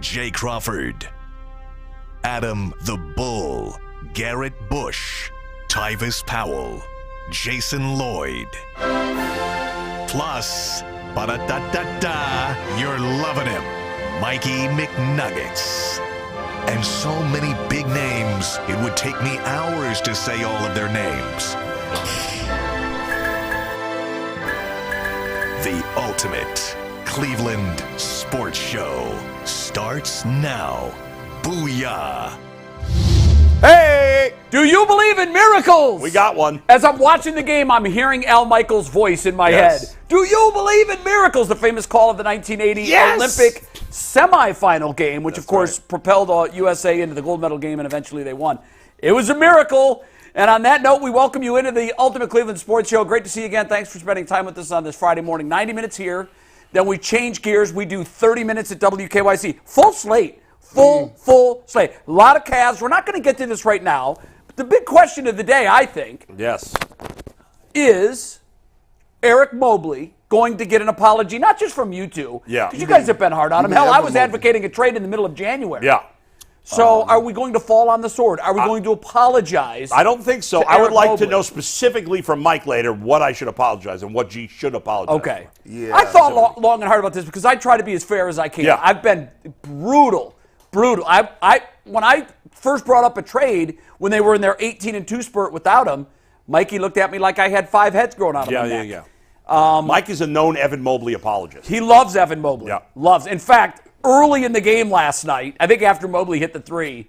Jay Crawford, Adam the Bull, Garrett Bush, Tyvis Powell, Jason Lloyd. Plus, ba-da-da-da-da, you're loving him, Mikey McNuggets. And so many big names, it would take me hours to say all of their names. The ultimate Cleveland sports show starts now. Booyah! Hey! Do you believe in miracles? We got one. As I'm watching the game, I'm hearing Al Michaels' voice in my head. Do you believe in miracles? The famous call of the 1980 Olympic semifinal game, which, of course, propelled USA into the gold medal game, and eventually they won. It was a miracle. And on that note, we welcome you into the Ultimate Cleveland Sports Show. Great to see you again. Thanks for spending time with us on this Friday morning. 90 minutes here. Then we change gears. We do 30 minutes at WKYC. Full slate. Full slate. A lot of Cavs. We're not going to get to this right now. But the big question of the day, I think, is Eric Mobley going to get an apology, not just from you two, because you guys have been hard on him. Hell, I was advocating a trade in the middle of January. So are we going to fall on the sword? Are we going to apologize? I don't think so. I would like to know specifically from Mike later what I should apologize and what G should apologize for. Yeah. I thought long and hard about this because I try to be as fair as I can. I've been brutal. When I first brought up a trade when they were in their 18-2 spurt without him, Mikey looked at me like I had 5 heads growing out of my neck. Mike is a known Evan Mobley apologist. He loves Evan Mobley. Loves. In fact, early in the game last night, I think after Mobley hit the 3,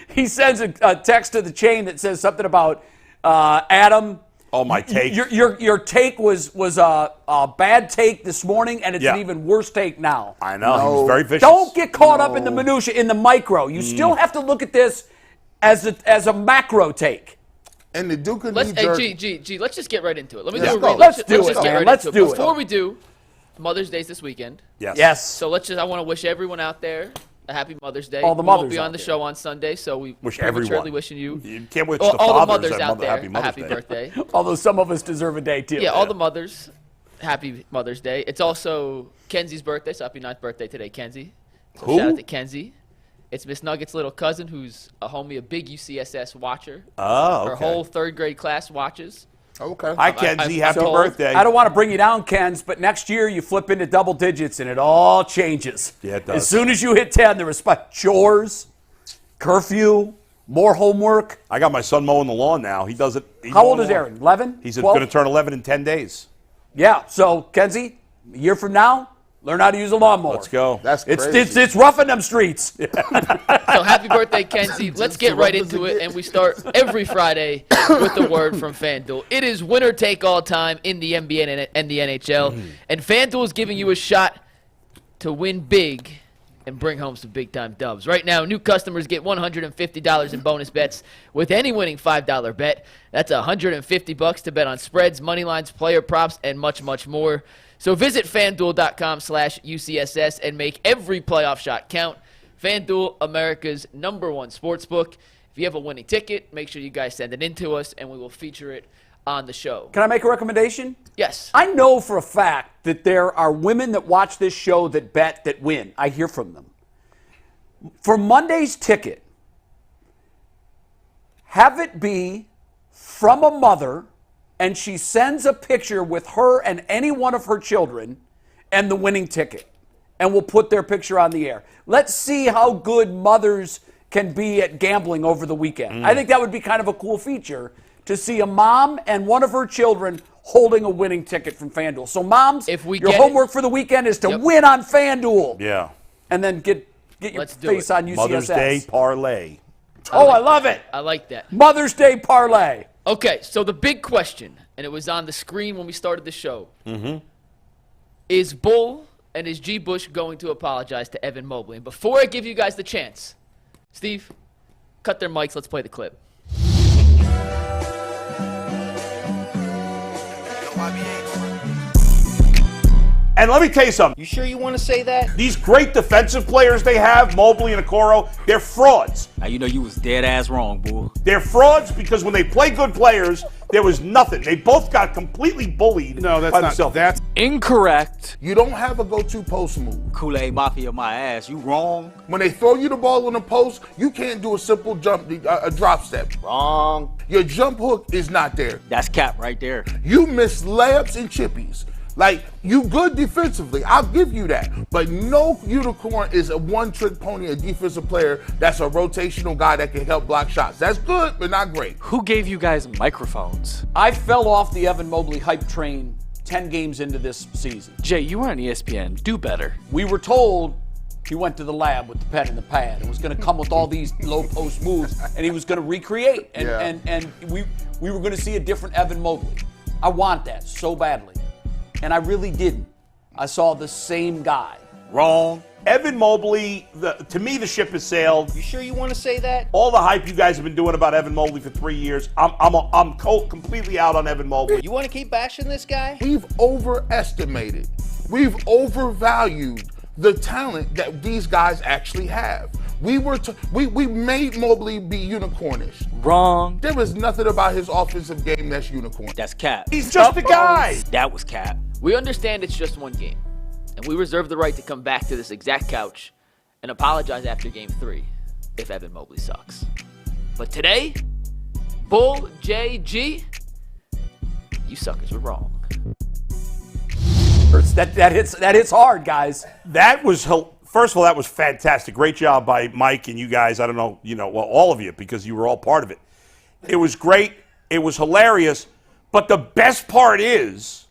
he sends a text to the chain that says something about Adam. Oh, my take. Your take was a bad take this morning, and it's an even worse take now. I know. He was very vicious. Don't get caught up in the minutia, in the micro. You still have to look at this as a macro take. And the Duke let's just get right into it. Let's do it. Before we do, Mother's Day's this weekend. Yes. So I want to wish everyone out there a happy Mother's Day. All the we mothers won't be on the there. show on Sunday, so we wish prematurely everyone. wishing you. You can't wish all the fathers mothers out there happy a Mother's happy Day. birthday. Although some of us deserve a day, too. Yeah, all the mothers, happy Mother's Day. It's also Kenzie's birthday, so happy 9th birthday today, Kenzie. So Who? Shout out to Kenzie. It's Miss Nugget's little cousin who's a homie, a big UCSS watcher. Oh, okay. Her whole 3rd grade class watches. Okay. Hi, Kenzie. Happy birthday. I don't want to bring you down, Kens, but next year you flip into double digits and it all changes. Yeah, it does. As soon as you hit 10, the respect chores, curfew, more homework. I got my son mowing the lawn now. He does it. How old is Aaron? 11? He's going to turn 11 in 10 days. Yeah. So, Kenzie, a year from now, learn how to use a lawnmower. Let's go. That's crazy. It's rough in them streets. So happy birthday, Kenzie. Let's get right into it, and we start every Friday with a word from FanDuel. It is winner take all time in the NBA and the NHL, and FanDuel is giving you a shot to win big and bring home some big-time dubs. Right now, new customers get $150 in bonus bets with any winning $5 bet. That's $150 to bet on spreads, money lines, player props, and much, much more. So visit FanDuel.com/UCSS and make every playoff shot count. FanDuel, America's #1 sportsbook. If you have a winning ticket, make sure you guys send it in to us, and we will feature it on the show. Can I make a recommendation? Yes. I know for a fact that there are women that watch this show that bet, that win. I hear from them. For Monday's ticket, have it be from a mother, and she sends a picture with her and any one of her children and the winning ticket. And we'll put their picture on the air. Let's see how good mothers can be at gambling over the weekend. I think that would be kind of a cool feature to see a mom and one of her children holding a winning ticket from FanDuel. So, moms, your homework for the weekend is to win on FanDuel. Yeah. And then get your face on UCSS. Mother's Day parlay. I love it. I like that. Mother's Day parlay. Okay, so the big question, and it was on the screen when we started the show, is Bull and is G. Bush going to apologize to Evan Mobley? And before I give you guys the chance, Steve, cut their mics. Let's play the clip. And let me tell you something. You sure you want to say that? These great defensive players they have, Mobley and Okoro, they're frauds. Now, you know you was dead ass wrong, bull. They're frauds because when they play good players, There was nothing. They both got completely bullied. No, that's by not. themselves. That's Incorrect. You don't have a go-to post move. Kool-Aid Mafia, my ass. You wrong. When they throw you the ball on the post, you can't do a simple jump, a drop step. Wrong. Your jump hook is not there. That's cap right there. You miss layups and chippies. Like, you good defensively, I'll give you that. But no unicorn is a one-trick pony, a defensive player that's a rotational guy that can help block shots. That's good, but not great. Who gave you guys microphones? I fell off the Evan Mobley hype train 10 games into this season. Jay, you were on ESPN. Do better. We were told he went to the lab with the pen and the pad and was going to come with all these low post moves, and he was going to recreate. And we were going to see a different Evan Mobley. I want that so badly. And I really didn't. I saw the same guy. Wrong. Evan Mobley, to me, the ship has sailed. You sure you want to say that? All the hype you guys have been doing about Evan Mobley for 3 years, I'm completely out on Evan Mobley. You want to keep bashing this guy? We've overestimated, we've overvalued the talent that these guys actually have. We made Mobley be unicornish. Wrong. There was nothing about his offensive game that's unicorn. That's cap. He's just a guy. That was cap. We understand it's just one game, and we reserve the right to come back to this exact couch and apologize after Game 3 if Evan Mobley sucks. But today, Bull JG, you suckers were wrong. That hits hard, guys. That was, first of all, that was fantastic. Great job by Mike and you guys. I don't know, well, all of you, because you were all part of it. It was great. It was hilarious. But the best part is,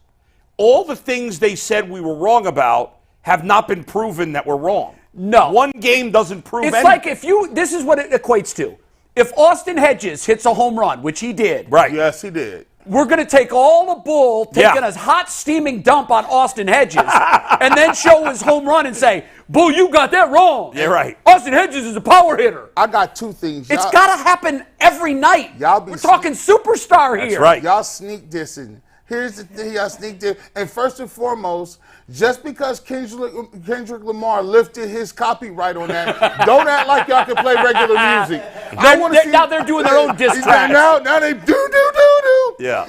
all the things they said we were wrong about have not been proven that we're wrong. No. One game doesn't prove It's anything. like this is what it equates to. If Austin Hedges hits a home run, which he did. Right. Yes, he did. We're going to take all the bull, taking a hot steaming dump on Austin Hedges, and then show his home run and say, Bull, you got that wrong. Yeah, right. Austin Hedges is a power hitter. I got two things. It's got to happen every night. We're talking superstar here. That's right. Y'all sneak dissing. Here's the thing, y'all sneak diss. And first and foremost, just because Kendrick Lamar lifted his copyright on that, don't act like y'all can play regular music. Now they're doing their own diss tracks. Now they do. Yeah.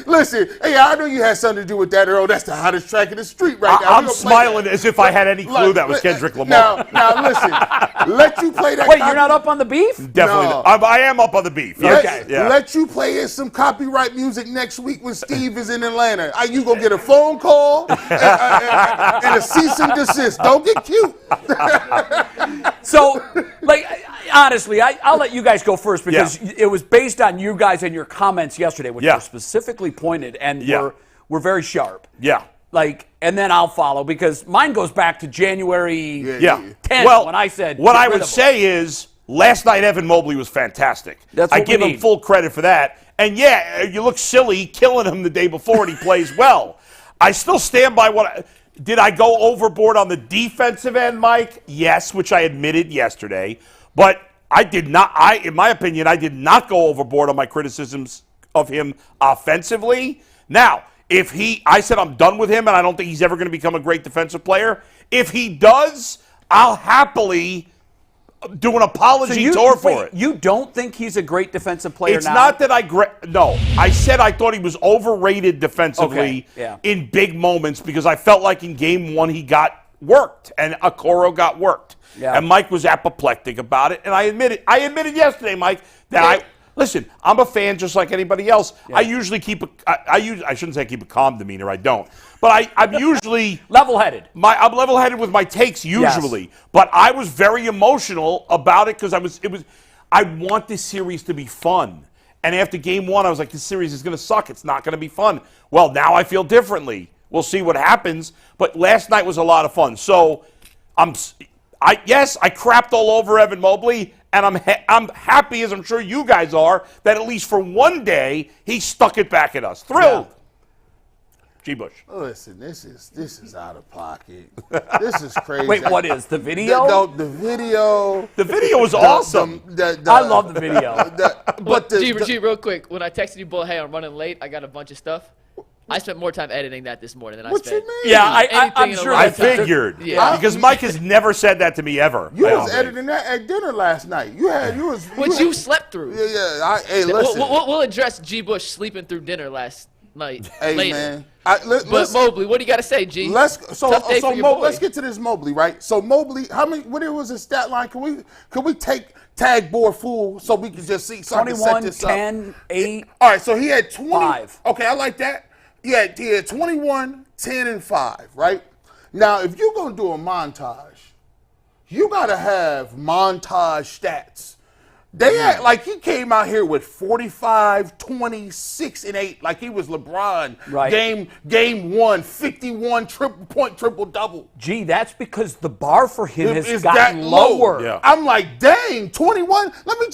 Listen, hey, I know you had something to do with that, Earl. That's the hottest track in the street right now. I'm smiling as if I had any clue that was Kendrick Lamar. Now listen, let you play that. Wait, you're not up on the beef? Definitely. No. I am up on the beef. Okay. Yeah. Let you play some copyright music next week when Steve is in Atlanta. You gonna get a phone call and a cease and desist. Don't get cute. So, honestly, I'll let you guys go first because it was based on you guys and your comments yesterday, which were specifically pointed and were very sharp. Yeah. And then I'll follow because mine goes back to January 10th Well, when I said. What I would say is last night Evan Mobley was fantastic. That's what I give him full credit for that. And you look silly killing him the day before and he plays well. I still stand by did I go overboard on the defensive end, Mike? Yes, which I admitted yesterday. But I did not, in my opinion, I did not go overboard on my criticisms of him offensively. Now, I said I'm done with him and I don't think he's ever going to become a great defensive player. If he does, I'll happily do an apology tour for it. You don't think he's a great defensive player It's now? not that no. I said I thought he was overrated defensively in big moments because I felt like in game 1 he got worked and Okoro got worked. Yeah. And Mike was apoplectic about it. And I admitted yesterday, Mike, that listen, I'm a fan just like anybody else. Yeah. I usually I shouldn't say keep a calm demeanor, I don't. But I'm usually level-headed. I'm level-headed with my takes usually. Yes. But I was very emotional about it because I want this series to be fun. And after game 1, I was like, this series is going to suck. It's not going to be fun. Well, now I feel differently. We'll see what happens. But last night was a lot of fun. So I crapped all over Evan Mobley. And I'm happy, as I'm sure you guys are, that at least for one day he stuck it back at us. Thrilled. Yeah. G. Bush. Listen, this is out of pocket. This is crazy. Wait, what is the video? The video. The video was awesome. I love the video. G, real quick, when I texted you, Bull, hey, I'm running late. I got a bunch of stuff. I spent more time editing that this morning than I What spent. you mean? Yeah, I'm anything in a sure I that's a- figured. Yeah. Because Mike has never said that to me ever. You I was don't think. editing that at dinner last night. Which you slept through. Yeah. Hey, listen. We'll address G. Bush sleeping through dinner last night. Hey, later. man. But Mobley, what do you got to say, G? Let's Tough day for your boy. let's get to this Mobley, right? So Mobley, what it was his stat line? Can we tag board full so we can just see something? 21, set this 10, up? 8. All right, so he had 20. 5. Okay, I like that. He had 21, 10, and 5, right? Now, if you're gonna do a montage, you gotta have montage stats. They act like he came out here with 45, 26, and 8, like he was LeBron. Right. Game 1, 51 triple-double. Gee, that's because the bar for him has Is gotten that low? lower. Yeah. I'm like, dang, 21. Let me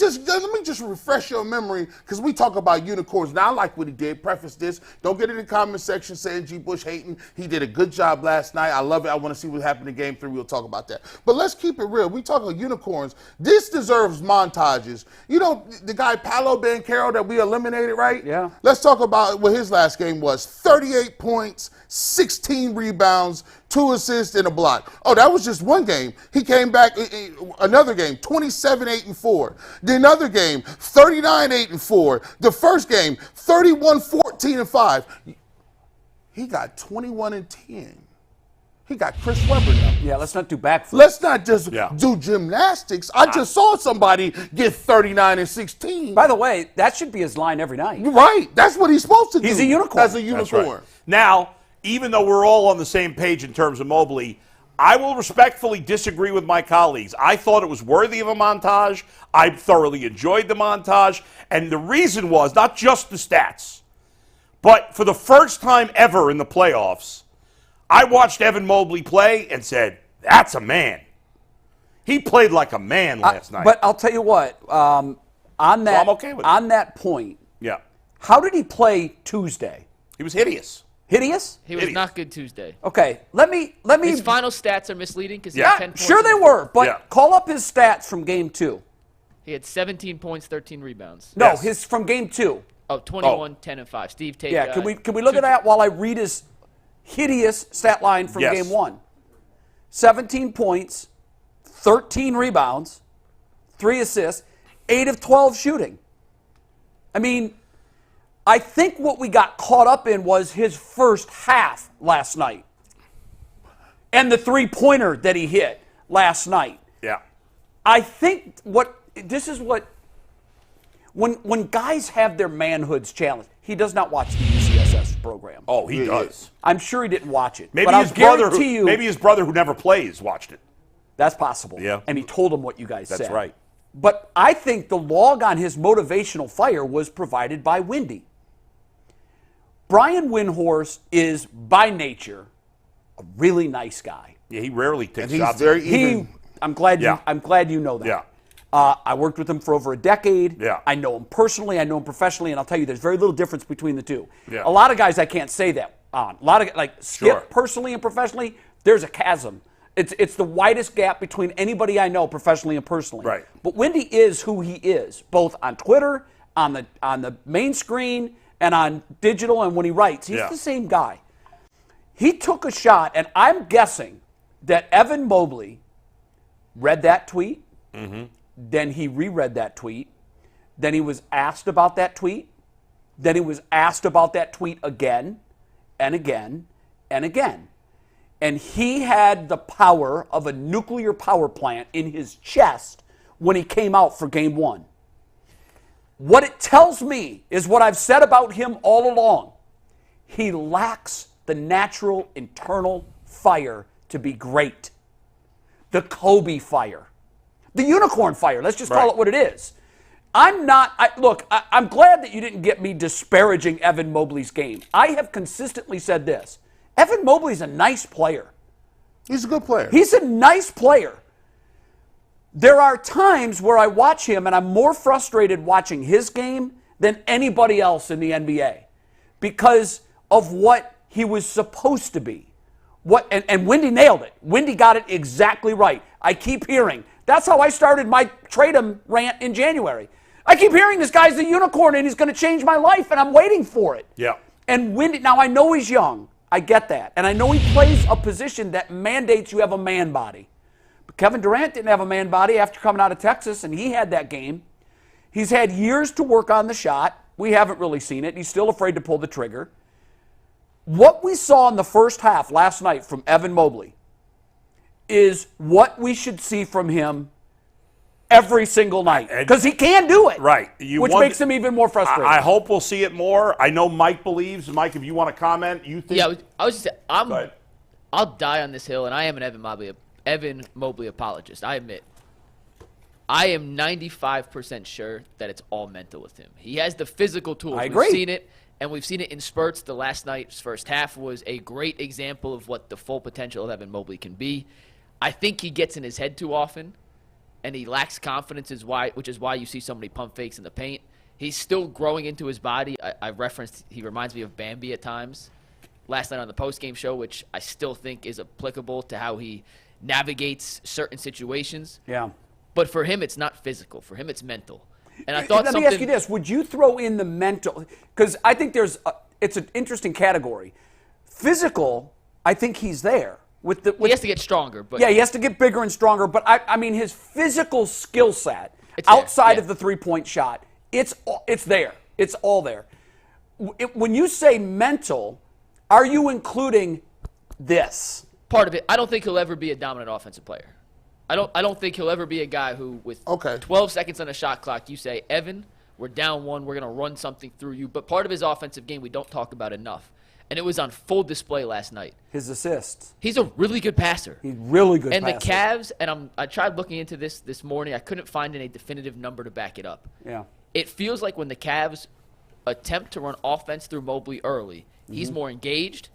just refresh your memory because we talk about unicorns. Now I like what he did. Preface this. Don't get in the comment section saying G. Bush hating. He did a good job last night. I love it. I want to see what happened in Game 3. We'll talk about that. But let's keep it real. We talk about unicorns. This deserves montages. You know the guy Paolo Banchero that we eliminated, right? Yeah. Let's talk about what his last game was. 38 points, 16 rebounds, 2 assists, and a block. Oh, that was just one game. He came back another game, 27, 8, and 4. The another game, 39, 8, and 4. The first game, 31, 14, and 5. He got 21 and 10. He got Chris Webber now. Yeah, let's not do backflips. Let's not just do gymnastics. I just saw somebody get 39 and 16. By the way, that should be his line every night. You're right. That's what he's supposed to do. He's a unicorn. As a That's unicorn. right. Now, even though we're all on the same page in terms of Mobley, I will respectfully disagree with my colleagues. I thought it was worthy of a montage. I thoroughly enjoyed the montage. And the reason was not just the stats, but for the first time ever in the playoffs, I watched Evan Mobley play and said, that's a man. He played like a man last night. But I'll tell you what, on that, I'm okay with it. on that point, Yeah. how did he play Tuesday? He was hideous. Hideous? He was not good Tuesday. Okay, let me. His final stats are misleading because he Yeah. had 10 points. Sure they were, but Yeah. call up his stats from game 2. He had 17 points, 13 rebounds. No, Yes. his from game 2. Oh, 21, 10, and 5. Steve, take Yeah, can we look at that while I read his hideous stat line from Yes. game 1? 17 points, 13 rebounds, 3 assists, 8 of 12 shooting. I mean, I think what we got caught up in was his first half last night and the three-pointer that he hit last night. Yeah. I think when guys have their manhoods challenged, he does not watch the UCSS program. Oh, he does. I'm sure he didn't watch it. Maybe but I'll his brother, guarantee you, maybe his brother who never plays watched it. that's possible. Yeah. And he told him what you guys said. That's right. But I think the log on his motivational fire was provided by Windy. Brian Windhorst is, by nature, a really nice guy. Yeah, he rarely takes And he's shots. very even. I'm glad Yeah. you know that. Yeah. I worked with him for over a decade. Yeah. I know him personally. I know him professionally, and I'll tell you, there's very little difference between the two. Yeah. A lot of guys I can't say that on. A lot of Skip Sure. personally and professionally, there's a chasm. It's the widest gap between anybody I know professionally and personally. Right. But Windy is who he is, both on Twitter, on the main screen, and on digital, and when he writes. He's Yeah. the same guy. He took a shot, and I'm guessing that Evan Mobley read that tweet. Mm-hmm. Then he reread that tweet. Then he was asked about that tweet. Then he was asked about that tweet again and again and again. And he had the power of a nuclear power plant in his chest when he came out for game 1. What it tells me is what I've said about him all along. He lacks the natural internal fire to be great. The Kobe fire. The unicorn fire. Let's just call it what it is. I'm glad that you didn't get me disparaging Evan Mobley's game. I have consistently said this. Evan Mobley's a nice player. He's a good player. He's a nice player. There are times where I watch him and I'm more frustrated watching his game than anybody else in the NBA because of what he was supposed to be. And Windy nailed it. Windy got it exactly right. I keep hearing. That's how I started my trade him rant in January. I keep hearing this guy's a unicorn and he's going to change my life, and I'm waiting for it. Yeah. And now I know he's young. I get that. And I know he plays a position that mandates you have a man body. But Kevin Durant didn't have a man body after coming out of Texas, and he had that game. He's had years to work on the shot. We haven't really seen it. He's still afraid to pull the trigger. What we saw in the first half last night from Evan Mobley is what we should see from him every single night, because he can do it. Right. Which makes him even more frustrating. I hope we'll see it more. I know Mike believes. Mike, if you want to comment, you think? Yeah, I was just saying, I'll die on this hill, and I am an Evan Mobley apologist. I admit. I am 95% sure that it's all mental with him. He has the physical tools. I agree. We've seen it, and we've seen it in spurts. The last night's first half was a great example of what the full potential of Evan Mobley can be. I think he gets in his head too often, and he lacks confidence, which is why you see so many pump fakes in the paint. He's still growing into his body. I referenced he reminds me of Bambi at times last night on the postgame show, which I still think is applicable to how he navigates certain situations. Yeah. But for him, it's not physical. For him, it's mental. And I thought Let me ask you this. Would you throw in the mental? Because I think it's an interesting category. Physical, I think he's there. He has to get stronger. But yeah, he has to get bigger and stronger. But, I mean, his physical skill set outside of the three-point shot, it's there. It's all there. When you say mental, are you including this? Part of it. I don't think he'll ever be a dominant offensive player. I don't think he'll ever be a guy who, with 12 seconds on a shot clock, you say, Evan, we're down one, we're going to run something through you. But part of his offensive game we don't talk about enough. And it was on full display last night. His assists. He's a really good passer. He's really good passer. And the Cavs, and I tried looking into this morning, I couldn't find any definitive number to back it up. Yeah. It feels like when the Cavs attempt to run offense through Mobley early, he's more engaged.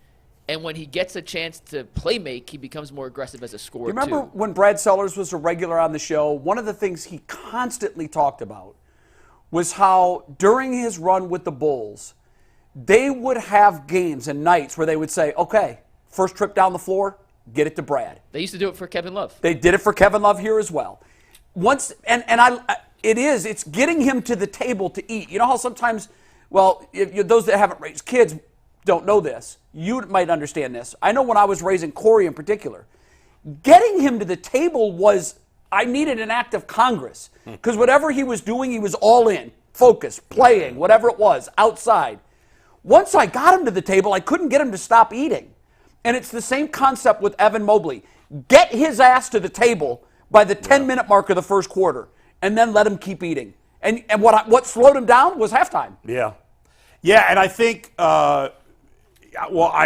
And when he gets a chance to play make, he becomes more aggressive as a scorer, you remember when Brad Sellers was a regular on the show, one of the things he constantly talked about was how during his run with the Bulls, they would have games and nights where they would say, okay, first trip down the floor, get it to Brad. They used to do it for Kevin Love. They did it for Kevin Love here as well. It's getting him to the table to eat. You know how sometimes, those that haven't raised kids don't know this. You might understand this. I know when I was raising Corey in particular, getting him to the table I needed an act of Congress. Because whatever he was doing, he was all in, focused, playing, whatever it was, outside. Once I got him to the table, I couldn't get him to stop eating. And it's the same concept with Evan Mobley. Get his ass to the table by the 10-minute mark of the first quarter, and then let him keep eating. And what slowed him down was halftime. Yeah. Yeah, and I think, I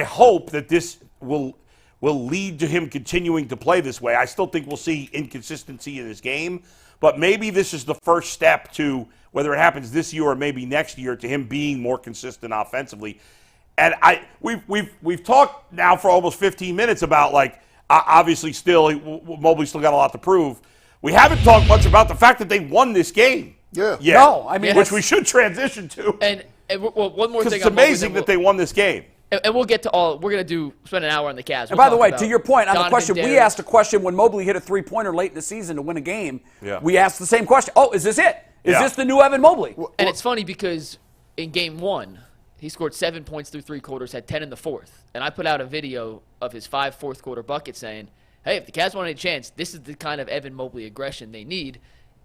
hope that this will lead to him continuing to play this way. I still think we'll see inconsistency in his game, but maybe this is the first step to, whether it happens this year or maybe next year, to him being more consistent offensively. And we've talked now for almost 15 minutes about, obviously Mobley still got a lot to prove. We haven't talked much about the fact that they won this game. Yeah. No, I mean, which we should transition to. And one more thing. It's amazing that they won this game. And we'll get to all. We're going to spend an hour on the Cavs. And by the way, to your point on the question, Darius. we asked a question when Mobley hit a three-pointer late in the season to win a game. Yeah. We asked the same question. Oh, is this it? Is this the new Evan Mobley? And it's funny because in game one, he scored 7 points through three quarters, had 10 in the fourth. And I put out a video of his 5 fourth-quarter buckets saying, hey, if the Cavs want any chance, this is the kind of Evan Mobley aggression they need.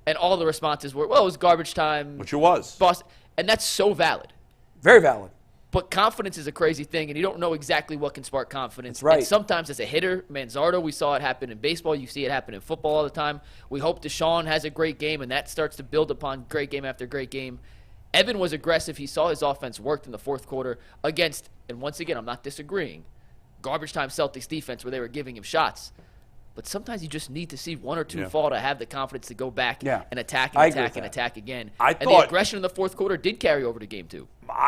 And all the responses were, well, it was garbage time. Which it was. Boston. And that's so valid. Very valid. But confidence is a crazy thing, and you don't know exactly what can spark confidence. That's right. And sometimes as a hitter, Manzardo, we saw it happen in baseball. You see it happen in football all the time. We hope Deshaun has a great game, and that starts to build upon great game after great game. Evan was aggressive. He saw his offense worked in the fourth quarter against, and once again, I'm not disagreeing, garbage time Celtics defense where they were giving him shots. But sometimes you just need to see one or two fall to have the confidence to go back and attack and attack and attack again. And the aggression in the fourth quarter did carry over to game two.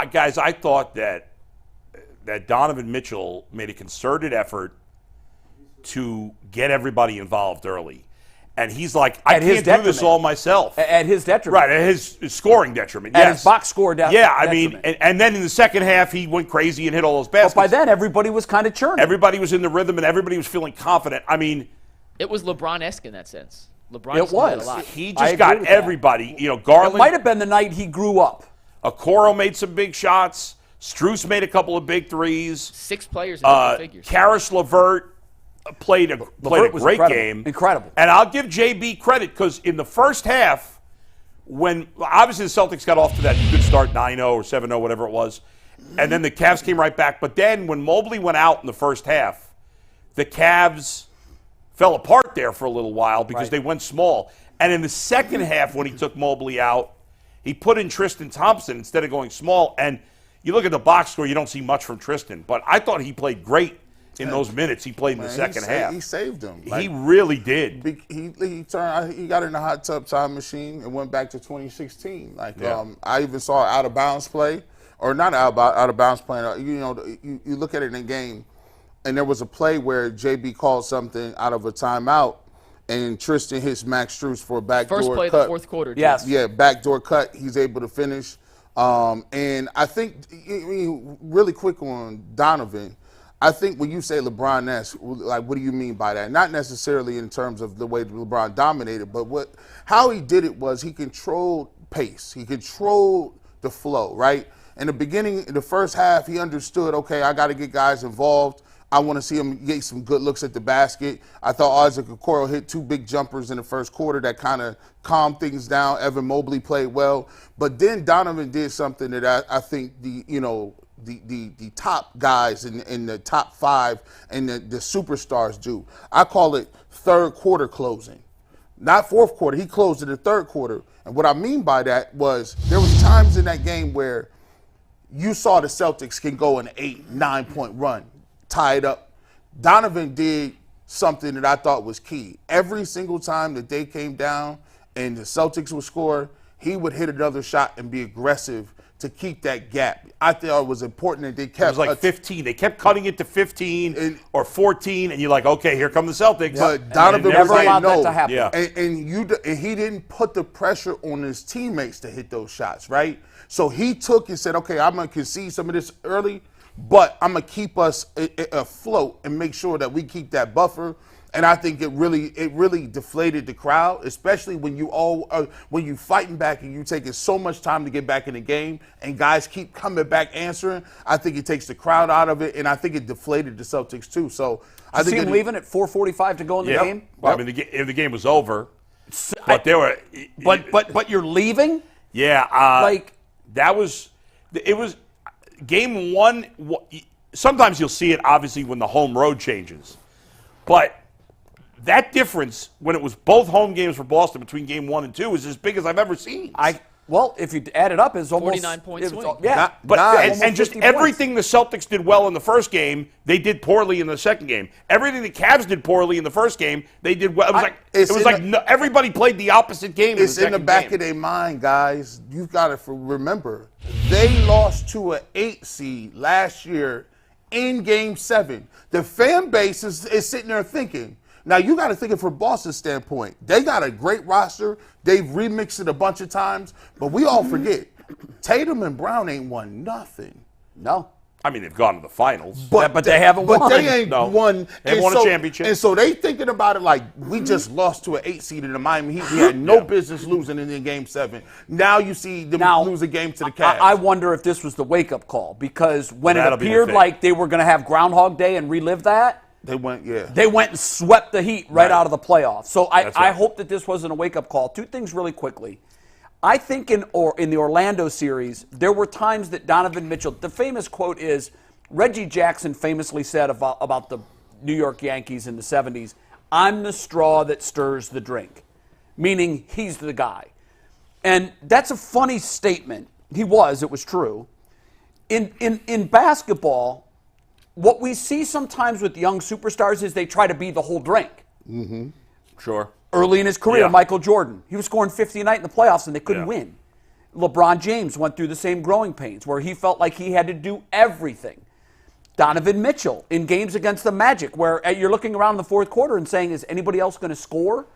Guys, I thought that Donovan Mitchell made a concerted effort to get everybody involved early. And he's like, I can't do this all myself. At his detriment. Right, at his scoring detriment, At his box score detriment. Yeah, I mean, and then in the second half, he went crazy and hit all those baskets. But by then, everybody was kind of churning. Everybody was in the rhythm, and everybody was feeling confident. I mean, it was LeBron-esque in that sense. LeBron was. A lot. He just got everybody. You know, Garland. It might have been the night he grew up. Okoro made some big shots. Strus made a couple of big threes. 6 players in double figures. Karis LeVert played a great incredible. game. Incredible. And I'll give JB credit because in the first half, when obviously the Celtics got off to that good start, 9-0 or 7-0, whatever it was, and then the Cavs came right back. But then when Mobley went out in the first half, the Cavs fell apart there for a little while because they went small. And in the second half, when he took Mobley out, he put in Tristan Thompson instead of going small. And you look at the box score, you don't see much from Tristan. But I thought he played great in those minutes he played in the second half. He saved them. He really did. He got in the hot tub time machine and went back to 2016. Yeah. I even saw out of bounds play, or not out of bounds play. You look at it in a game, and there was a play where JB called something out of a timeout, and Tristan hits Max Strus for a backdoor cut. First play of the fourth quarter. Yes. Yeah, backdoor cut. He's able to finish. And I think, really quick on Donovan, I think when you say LeBron-esque, like, what do you mean by that? Not necessarily in terms of the way LeBron dominated, but how he did it was he controlled pace. He controlled the flow, right? In the beginning, in the first half, he understood, okay, I got to get guys involved. I want to see him get some good looks at the basket. I thought Isaac Okoro hit 2 big jumpers in the first quarter that kind of calmed things down. Evan Mobley played well. But then Donovan did something that I think the top guys in the top 5 and the superstars do. I call it third quarter closing. Not fourth quarter. He closed in the third quarter. And what I mean by that was there was times in that game where you saw the Celtics can go an 8-9 point run, tie it up. Donovan did something that I thought was key. Every single time that they came down and the Celtics would score, he would hit another shot and be aggressive to keep that gap. I thought it was important that they kept. It was like 15. They kept cutting it to 15 or 14, and you're like, okay, here come the Celtics. But Donovan never was allowed saying no. that to happen. Yeah. And he didn't put the pressure on his teammates to hit those shots, right? So he took and said, okay, I'm going to concede some of this early, but I'm going to keep us afloat and make sure that we keep that buffer. And I think it really deflated the crowd, especially when you fighting back and you taking so much time to get back in the game, and guys keep coming back answering. I think it takes the crowd out of it, and I think it deflated the Celtics too. So I think see him leaving at 4:45 to go in the game. Well, I mean, the game was over, but there were. But you're leaving. Yeah, it was game 1. Sometimes you'll see it obviously when the home road changes, but that difference when it was both home games for Boston between game 1 and 2 is as big as I've ever seen. Well, if you add it up, it's almost 49 point swing. Yeah, And just everything the Celtics did well in the first game, they did poorly in the second game. Everything the Cavs did poorly in the first game, they did well. It was like everybody played the opposite game. It's in the back of their mind, guys. You've got to remember, they lost to an 8 seed last year in Game 7. The fan base is sitting there thinking. Now, you got to think it from Boston's standpoint. They got a great roster. They've remixed it a bunch of times. But we all forget, Tatum and Brown ain't won nothing. No. I mean, they've gone to the finals. But they haven't won. But they ain't won. They won a championship. And so they thinking about it like, we just lost to an 8 seed in the Miami Heat. We had no business losing in Game 7. Now you see them lose a game to the Cavs. I wonder if this was the wake-up call, because when it That'll be the appeared thing. like they were going to have Groundhog Day and relive that, They went and swept the Heat right out of the playoffs. So I right. hope that this wasn't a wake-up call. 2 things really quickly. I think in the Orlando series, there were times that Donovan Mitchell, the famous quote is, Reggie Jackson famously said about the New York Yankees in the 70s, I'm the straw that stirs the drink, meaning he's the guy. And that's a funny statement. It was true. In basketball, what we see sometimes with young superstars is they try to be the whole drink. Mm-hmm. Sure. Early in his career, Yeah. Michael Jordan, he was scoring 50 a night in the playoffs and they couldn't win. LeBron James went through the same growing pains where he felt like he had to do everything. Donovan Mitchell in games against the Magic where you're looking around in the fourth quarter and saying, is anybody else going to score?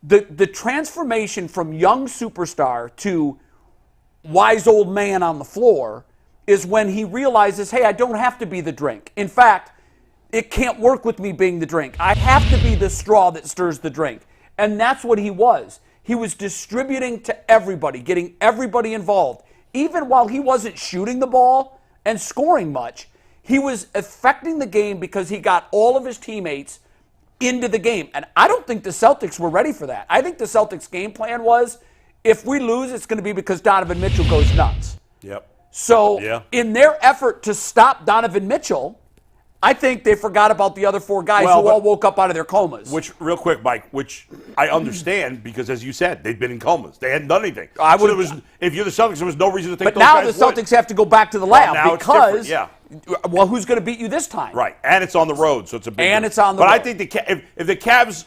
The transformation from young superstar to wise old man on the floor is when he realizes, hey, I don't have to be the drink. In fact, it can't work with me being the drink. I have to be the straw that stirs the drink. And that's what he was. He was distributing to everybody, getting everybody involved. Even while he wasn't shooting the ball, and scoring much. He was affecting the game because he got all of his teammates into the game. And I don't think the Celtics were ready for that. I think the Celtics' game plan was, if we lose, it's going to be because Donovan Mitchell goes nuts. Yep. So in their effort to stop Donovan Mitchell, I think they forgot about the other four guys who all woke up out of their comas. Which, real quick, Mike, which I understand because, as you said, they've been in comas. They hadn't done anything. If you're the Celtics, there was no reason to think but those now guys the Celtics have to go back to the lab because, well, who's going to beat you this time? Right, and it's on the road, so it's a big And deal. it's on the road. road. But I think if the Cavs,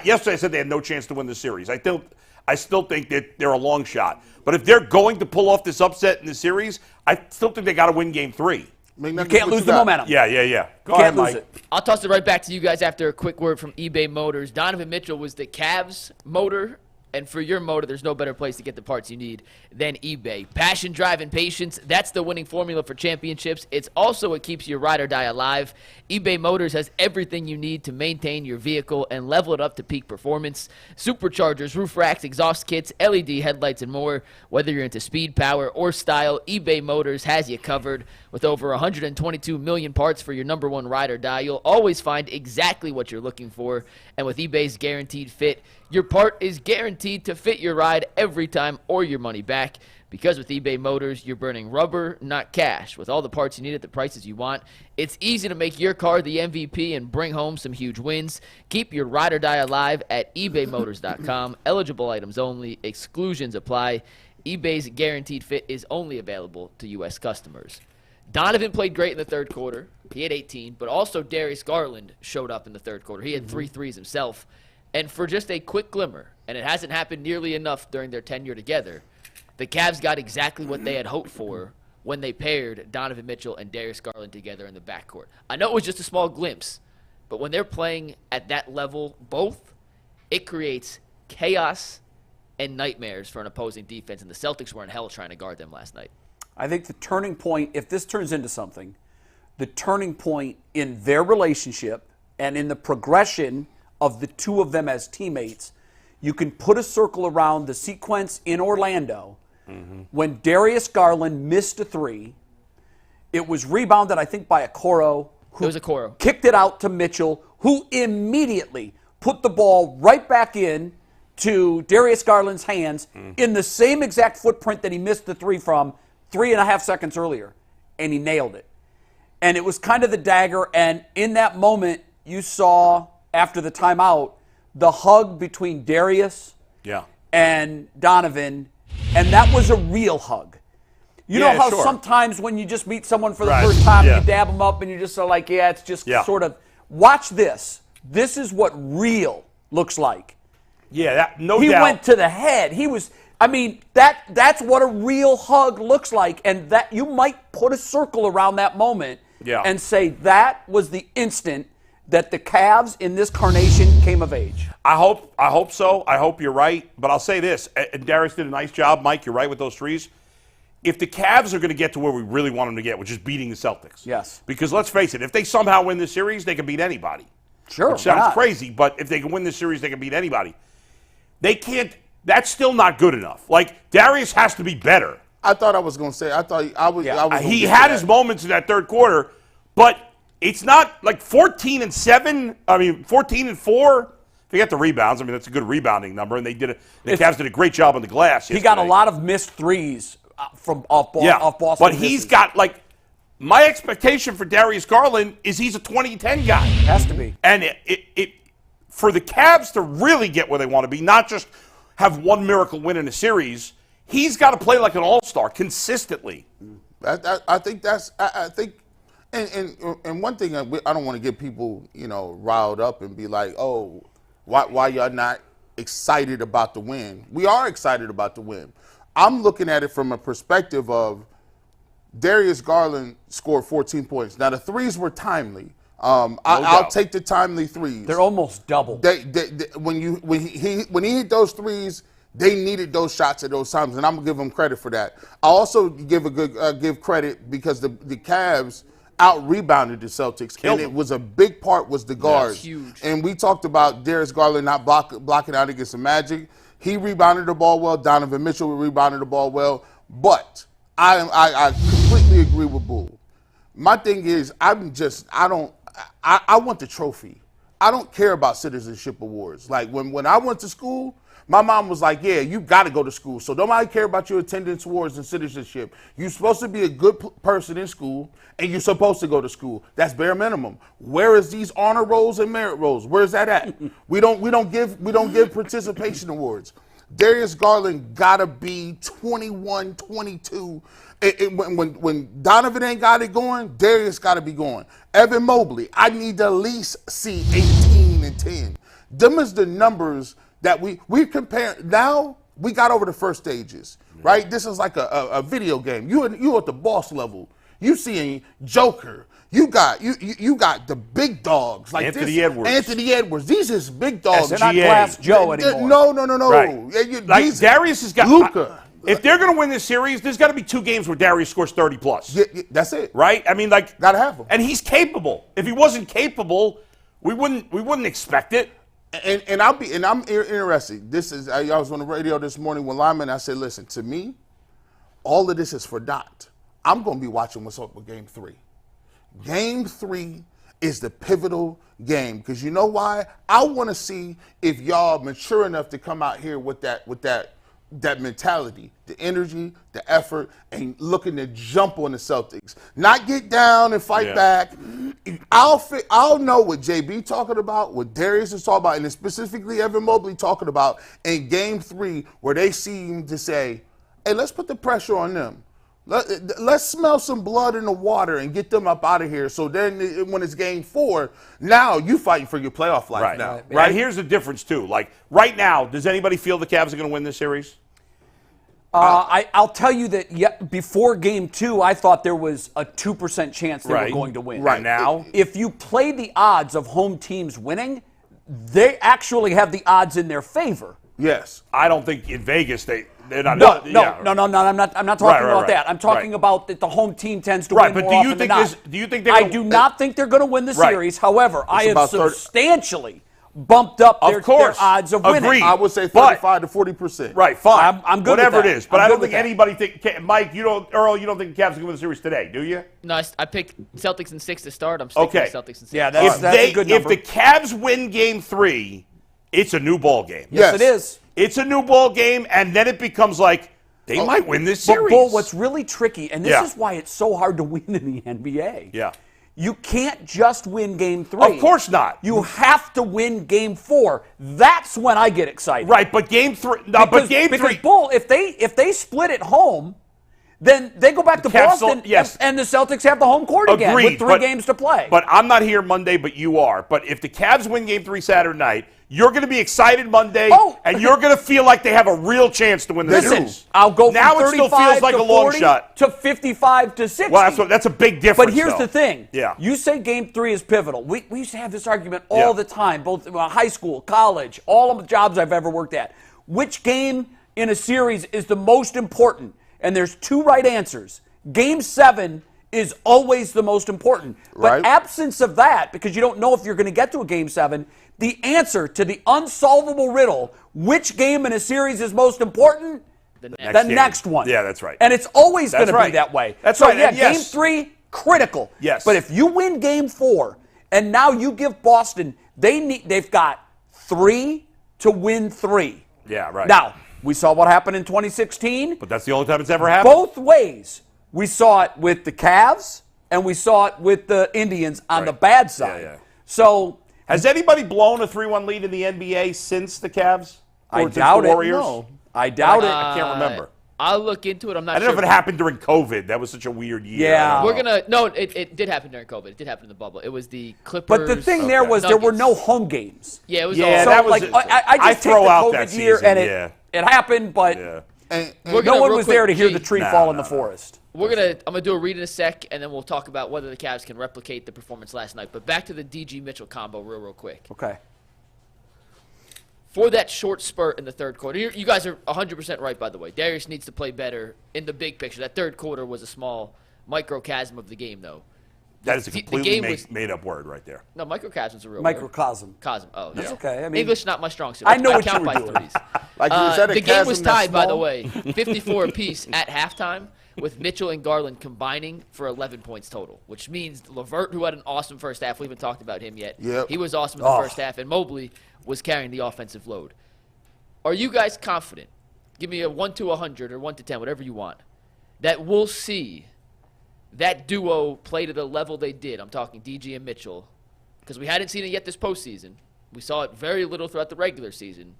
yesterday I said they had no chance to win the series. I still think that they're a long shot. But if they're going to pull off this upset in the series, I still think they got to win Game 3. You can't lose the momentum. Yeah. Go Can't ahead, lose Mike. it. I'll toss it right back to you guys after a quick word from eBay Motors. Donovan Mitchell was the Cavs motor, and for your motor, there's no better place to get the parts you need than eBay. Passion, drive, and patience, that's the winning formula for championships. It's also what keeps your ride or die alive. eBay Motors has everything you need to maintain your vehicle and level it up to peak performance. Superchargers, roof racks, exhaust kits, LED headlights, and more. Whether you're into speed, power, or style, eBay Motors has you covered. With over 122 million parts for your number one ride or die, you'll always find exactly what you're looking for. And with eBay's Guaranteed Fit, your part is guaranteed to fit your ride every time or your money back. Because with eBay Motors, you're burning rubber, not cash. With all the parts you need at the prices you want, it's easy to make your car the MVP and bring home some huge wins. Keep your ride or die alive at ebaymotors.com. Eligible items only. Exclusions apply. eBay's Guaranteed Fit is only available to U.S. customers. Donovan played great in the third quarter. He had 18, but also Darius Garland showed up in the third quarter. He had 3 threes himself. And for just a quick glimmer, and it hasn't happened nearly enough during their tenure together, the Cavs got exactly what they had hoped for when they paired Donovan Mitchell and Darius Garland together in the backcourt. I know it was just a small glimpse, but when they're playing at that level, both, it creates chaos and nightmares for an opposing defense, and the Celtics were in hell trying to guard them last night. I think the turning point, if this turns into something, the turning point in their relationship and in the progression of the two of them as teammates, you can put a circle around the sequence in Orlando when Darius Garland missed a 3. It was rebounded, I think, by Okoro. It was Okoro. Kicked it out to Mitchell, who immediately put the ball right back in to Darius Garland's hands in the same exact footprint that he missed the 3 from 3.5 seconds earlier, and he nailed it. And it was kind of the dagger, and in that moment, you saw, after the timeout, the hug between Darius and Donovan, and that was a real hug. You know how sometimes when you just meet someone for the first time, you dab them up, and you're just like, it's just sort of, watch this. This is what real looks like. Yeah, no doubt. He went to the head. He was... I mean, that's what a real hug looks like, and that you might put a circle around that moment and say that was the instant that the Cavs in this carnation came of age. I hope so. I hope you're right. But I'll say this, and Darius did a nice job, Mike, you're right with those threes. If the Cavs are going to get to where we really want them to get, which is beating the Celtics. Yes. Because let's face it, if they somehow win this series, they can beat anybody. Sure. Which sounds crazy, but if they can win this series, they can beat anybody. They can't. That's still not good enough. Like, Darius has to be better. I thought I was going to say, He had his moments in that third quarter, but it's not like 14-7. I mean, 14-4. Forget the rebounds. I mean, that's a good rebounding number, and the Cavs did a great job on the glass yesterday. He got a lot of missed threes from off Boston. But he's got, like, my expectation for Darius Garland is he's a 20-10 guy. Has to be. And it for the Cavs to really get where they want to be, not just have one miracle win in a series, he's got to play like an all-star consistently. I think, and one thing I don't want to get people, riled up and be like, oh, why y'all not excited about the win? We are excited about the win. I'm looking at it from a perspective of Darius Garland scored 14 points. Now the threes were timely. I'll take the timely threes. They're almost double. When he hit those threes, they needed those shots at those times, and I'm gonna give him credit for that. I also give credit because the Cavs out rebounded the Celtics, and it was a big part was the guards. That's huge. And we talked about Darius Garland not blocking out against the Magic. He rebounded the ball well. Donovan Mitchell rebounded the ball well, but I completely completely agree with Bull. My thing is, I want the trophy. I don't care about citizenship awards. Like when I went to school, my mom was like, yeah, you got to go to school. So nobody care about your attendance awards and citizenship. You're supposed to be a good person in school, and you're supposed to go to school. That's bare minimum. Where is these honor rolls and merit rolls? Where's that at? we don't give participation awards. Darius Garland gotta be 21, 22. When Donovan ain't got it going, Darius gotta be going. Evan Mobley, I need to at least see 18 and 10. Them is the numbers that we compare. Now we got over the first stages, right? This is like a video game. You at the boss level. You seeing Joker. You got the big dogs like Anthony Edwards. Anthony Edwards. These is big dogs. They're not Glass Joe anymore. No. Right. Like Darius has got Luka. If they're going to win this series, there's got to be 2 games where Darius scores 30 plus. Yeah, that's it. Right? I mean, like, gotta have him. And he's capable. If he wasn't capable, we wouldn't expect it. And I'm interested. I was on the radio this morning with Lyman. I said, listen, to me, all of this is for Dot. I'm going to be watching what's up with Game 3. Game 3 is the pivotal game because you know why? I want to see if y'all mature enough to come out here with that mentality, the energy, the effort, and looking to jump on the Celtics. Not get down and fight back. I'll know what JB talking about, what Darius is talking about, and specifically Evan Mobley talking about in Game 3 where they seem to say, hey, let's put the pressure on them. Let's smell some blood in the water and get them up out of here. So then when it's Game 4, now you fighting for your playoff life now. Right. Here's the difference, too. Like, right now, does anybody feel the Cavs are going to win this series? I'll tell you that before Game 2, I thought there was a 2% chance they were going to win. Right now, if you play the odds of home teams winning, they actually have the odds in their favor. Yes. I don't think in Vegas they're not. No. I'm not talking about that. I'm talking about that the home team tends to win more often than not. Do you think they're? I do not think they're going to win the series. However, I have substantially bumped up their odds of winning. Agreed. I would say 35 to 40%. Right, fine. I'm good Whatever with that. it is. But I don't think anybody think. Mike, Earl, you don't think the Cavs are going to win the series today, do you? No, I picked Celtics in 6 to start. I'm sticking with Celtics in 6. Yeah, that's a good number. If the Cavs win Game 3, it's a new ball game. Yes, it is. It's a new ball game, and then it becomes like they might win this series. But, Bull, what's really tricky, and this is why it's so hard to win in the NBA. Yeah. You can't just win Game 3. Of course not. You have to win Game 4. That's when I get excited. Right, but Game 3. Because Bull, if they split at home, then they go back to Boston, and the Celtics have the home court again with 3 games to play. But I'm not here Monday, but you are. But if the Cavs win Game 3 Saturday night, you're going to be excited Monday, and you're going to feel like they have a real chance to win the series. I'll go from now it still feels like a long shot to 55 to 60. Well, that's a big difference. But here's the thing. Yeah. You say Game 3 is pivotal. We used to have this argument all the time, both high school, college, all of the jobs I've ever worked at. Which game in a series is the most important? And there's 2 right answers. Game 7 is always the most important. But absence of that, because you don't know if you're going to get to a Game 7, the answer to the unsolvable riddle, which game in a series is most important? The next one. Yeah, that's right. And it's always going to be that way. That's so, right. Yeah, Game 3, critical. Yes. But if you win Game 4, and now you give Boston, they've got 3 to win 3. Yeah, right. Now, we saw what happened in 2016. But that's the only time it's ever happened. Both ways. We saw it with the Cavs, and we saw it with the Indians on the bad side. Yeah. So, has anybody blown a 3-1 lead in the NBA since the Cavs? I doubt it. Warriors? No. I doubt it. I can't remember. I'll look into it. I'm not sure. I don't know if it happened during COVID. That was such a weird year. Yeah. It did happen during COVID. It did happen in the bubble. It was the Clippers. But the thing there was there were no home games. Yeah, it was all. So, that was I just throw take the out COVID that year season, and it happened, but no one was there to hear the tree fall in the forest. I'm gonna do a read in a sec, and then we'll talk about whether the Cavs can replicate the performance last night. But back to the DG Mitchell combo, real quick. Okay. For that short spurt in the third quarter, you guys are 100% right. By the way, Darius needs to play better in the big picture. That third quarter was a small microcosm of the game, though. That is a completely made-up word right there. No, microcosm's a real microcosm. word. Cosm. Oh, that's okay. I mean, English not my strong suit. I know I what count you were by doing. threes. Like, is that a the game was chasm tied, that's by the small? way, 54 apiece at halftime. with Mitchell and Garland combining for 11 points total, which means LeVert, who had an awesome first half, we haven't talked about him yet. Yep. He was awesome in the first half, and Mobley was carrying the offensive load. Are you guys confident? Give me a 1 to 100 or 1 to 10, whatever you want, that we'll see that duo play to the level they did. I'm talking DG and Mitchell, because we hadn't seen it yet this postseason. We saw it very little throughout the regular season.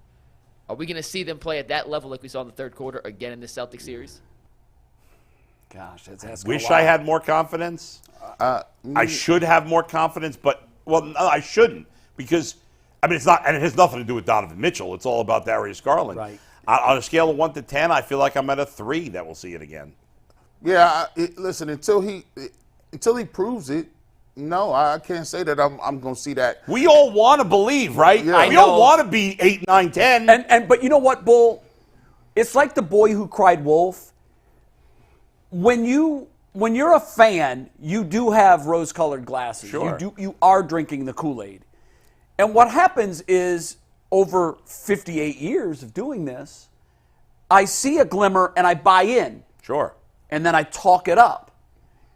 Are we going to see them play at that level like we saw in the third quarter again in the Celtics series? Gosh, that's asking a Wish lot. I had more confidence. I should have more confidence, but, well, no, I shouldn't. Because, I mean, it's not, and it has nothing to do with Donovan Mitchell. It's all about Darius Garland. Right. On a scale of 1 to 10, I feel like I'm at a 3 that we'll see it again. Yeah, listen, until he proves it, no, I can't say that I'm going to see that. We all want to believe, right? Yeah. We don't want to be 8, 9, 10. But you know what, Bull? It's like the boy who cried wolf. When you're a fan, you do have rose-colored glasses. Sure. You are drinking the Kool-Aid. And what happens is, over 58 years of doing this, I see a glimmer and I buy in. Sure. And then I talk it up.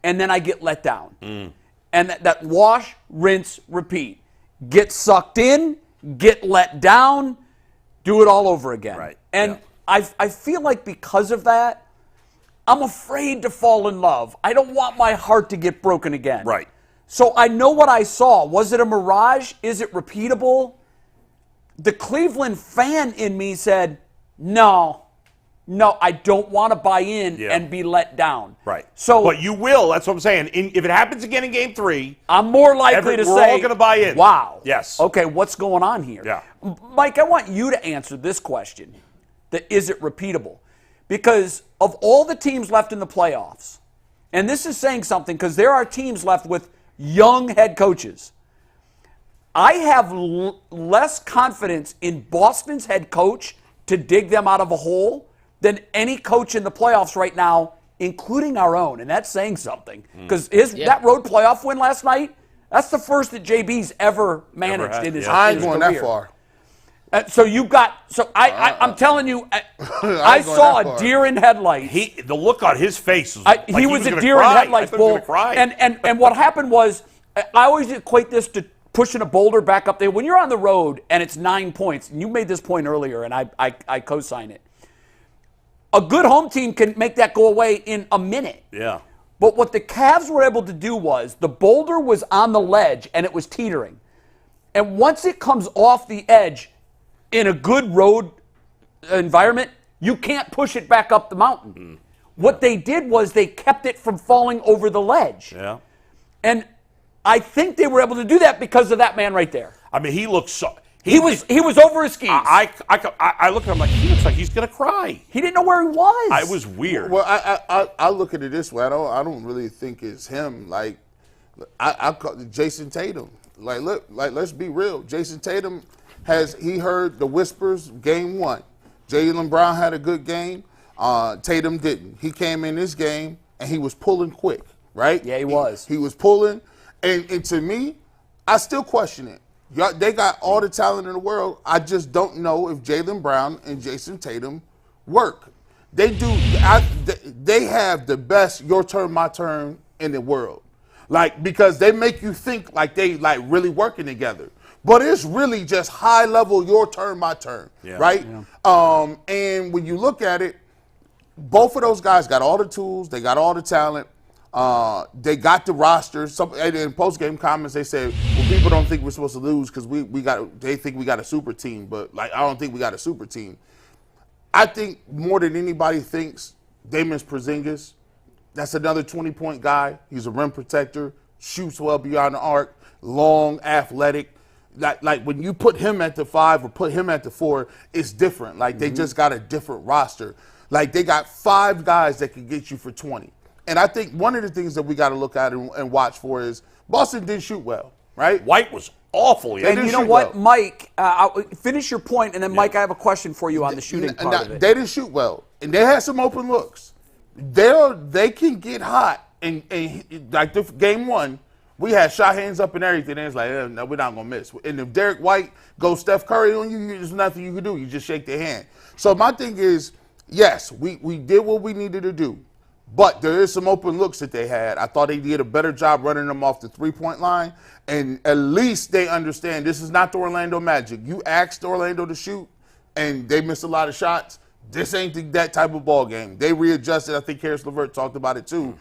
And then I get let down. And that wash, rinse, repeat. Get sucked in, get let down, do it all over again. Right. And Yeah. I feel like because of that, I'm afraid to fall in love. I don't want my heart to get broken again. Right. So I know what I saw. Was it a mirage? Is it repeatable? The Cleveland fan in me said, no, I don't want to buy in and be let down. Right. So, but you will. That's what I'm saying. If it happens again in Game 3, I'm more likely to we're say, all going to buy in. Wow. Yes. Okay, what's going on here? Yeah. Mike, I want you to answer this question. Is it repeatable? Because of all the teams left in the playoffs, and this is saying something because there are teams left with young head coaches. I have less confidence in Boston's head coach to dig them out of a hole than any coach in the playoffs right now, including our own. And that's saying something. Because that road playoff win last night, that's the first that JB's ever managed in his career. I ain't going that far. So you got, I'm telling you, I saw a deer in headlights. The look on his face was like he was a gonna deer cry. in headlights, I thought he was Bull. gonna cry. And what happened was, I always equate this to pushing a boulder back up there. When you're on the road and it's 9 points, and you made this point earlier, and I co-sign it. A good home team can make that go away in a minute. Yeah. But what the Cavs were able to do was, the boulder was on the ledge and it was teetering. And once it comes off the edge in a good road environment, you can't push it back up the mountain. What they did was they kept it from falling over the ledge. Yeah. And I think they were able to do that because of that man right there. I mean, he looks so. He was over his skis. I look at him like, he looks like he's going to cry. He didn't know where he was. It was weird. Well, I look at it this way. I don't really think it's him. Like, I call it Jason Tatum. Like, look, let's be real. Jason Tatum he heard the whispers game 1. Jaylen Brown had a good game. Tatum didn't. He came in this game and he was pulling quick, right? Yeah, he was. He was pulling, and to me, I still question it. They got all the talent in the world. I just don't know if Jaylen Brown and Jason Tatum work. They do. They have the best your turn, my turn in the world. Like, because they make you think like they like really working together. But it's really just high level your turn, my turn, right? Yeah. And when you look at it, both of those guys got all the tools. They got all the talent. They got the roster. In post-game comments, they said, well, people don't think we're supposed to lose because they think we got a super team. But, like, I don't think we got a super team. I think more than anybody thinks, Damon's Porzingis, that's another 20-point guy. He's a rim protector, shoots well beyond the arc, long, athletic. Like when you put him at the 5 or put him at the 4, it's different. Like, they just got a different roster. Like, they got 5 guys that can get you for 20. And I think one of the things that we got to look at and watch for is Boston didn't shoot well, right? White was awful. And you know what, well. Mike, finish your point, and then, Mike, I have a question for you on the shooting part of it. They didn't shoot well, and they had some open looks. They can get hot. And like game 1, we had shot hands up and everything, and it's like, no, we're not going to miss. And if Derek White goes Steph Curry on you, there's nothing you can do. You just shake their hand. So my thing is, yes, we did what we needed to do. But there is some open looks that they had. I thought they did a better job running them off the three-point line. And at least they understand this is not the Orlando Magic. You asked Orlando to shoot, and they missed a lot of shots. This ain't that type of ball game. They readjusted. I think Harris LeVert talked about it too.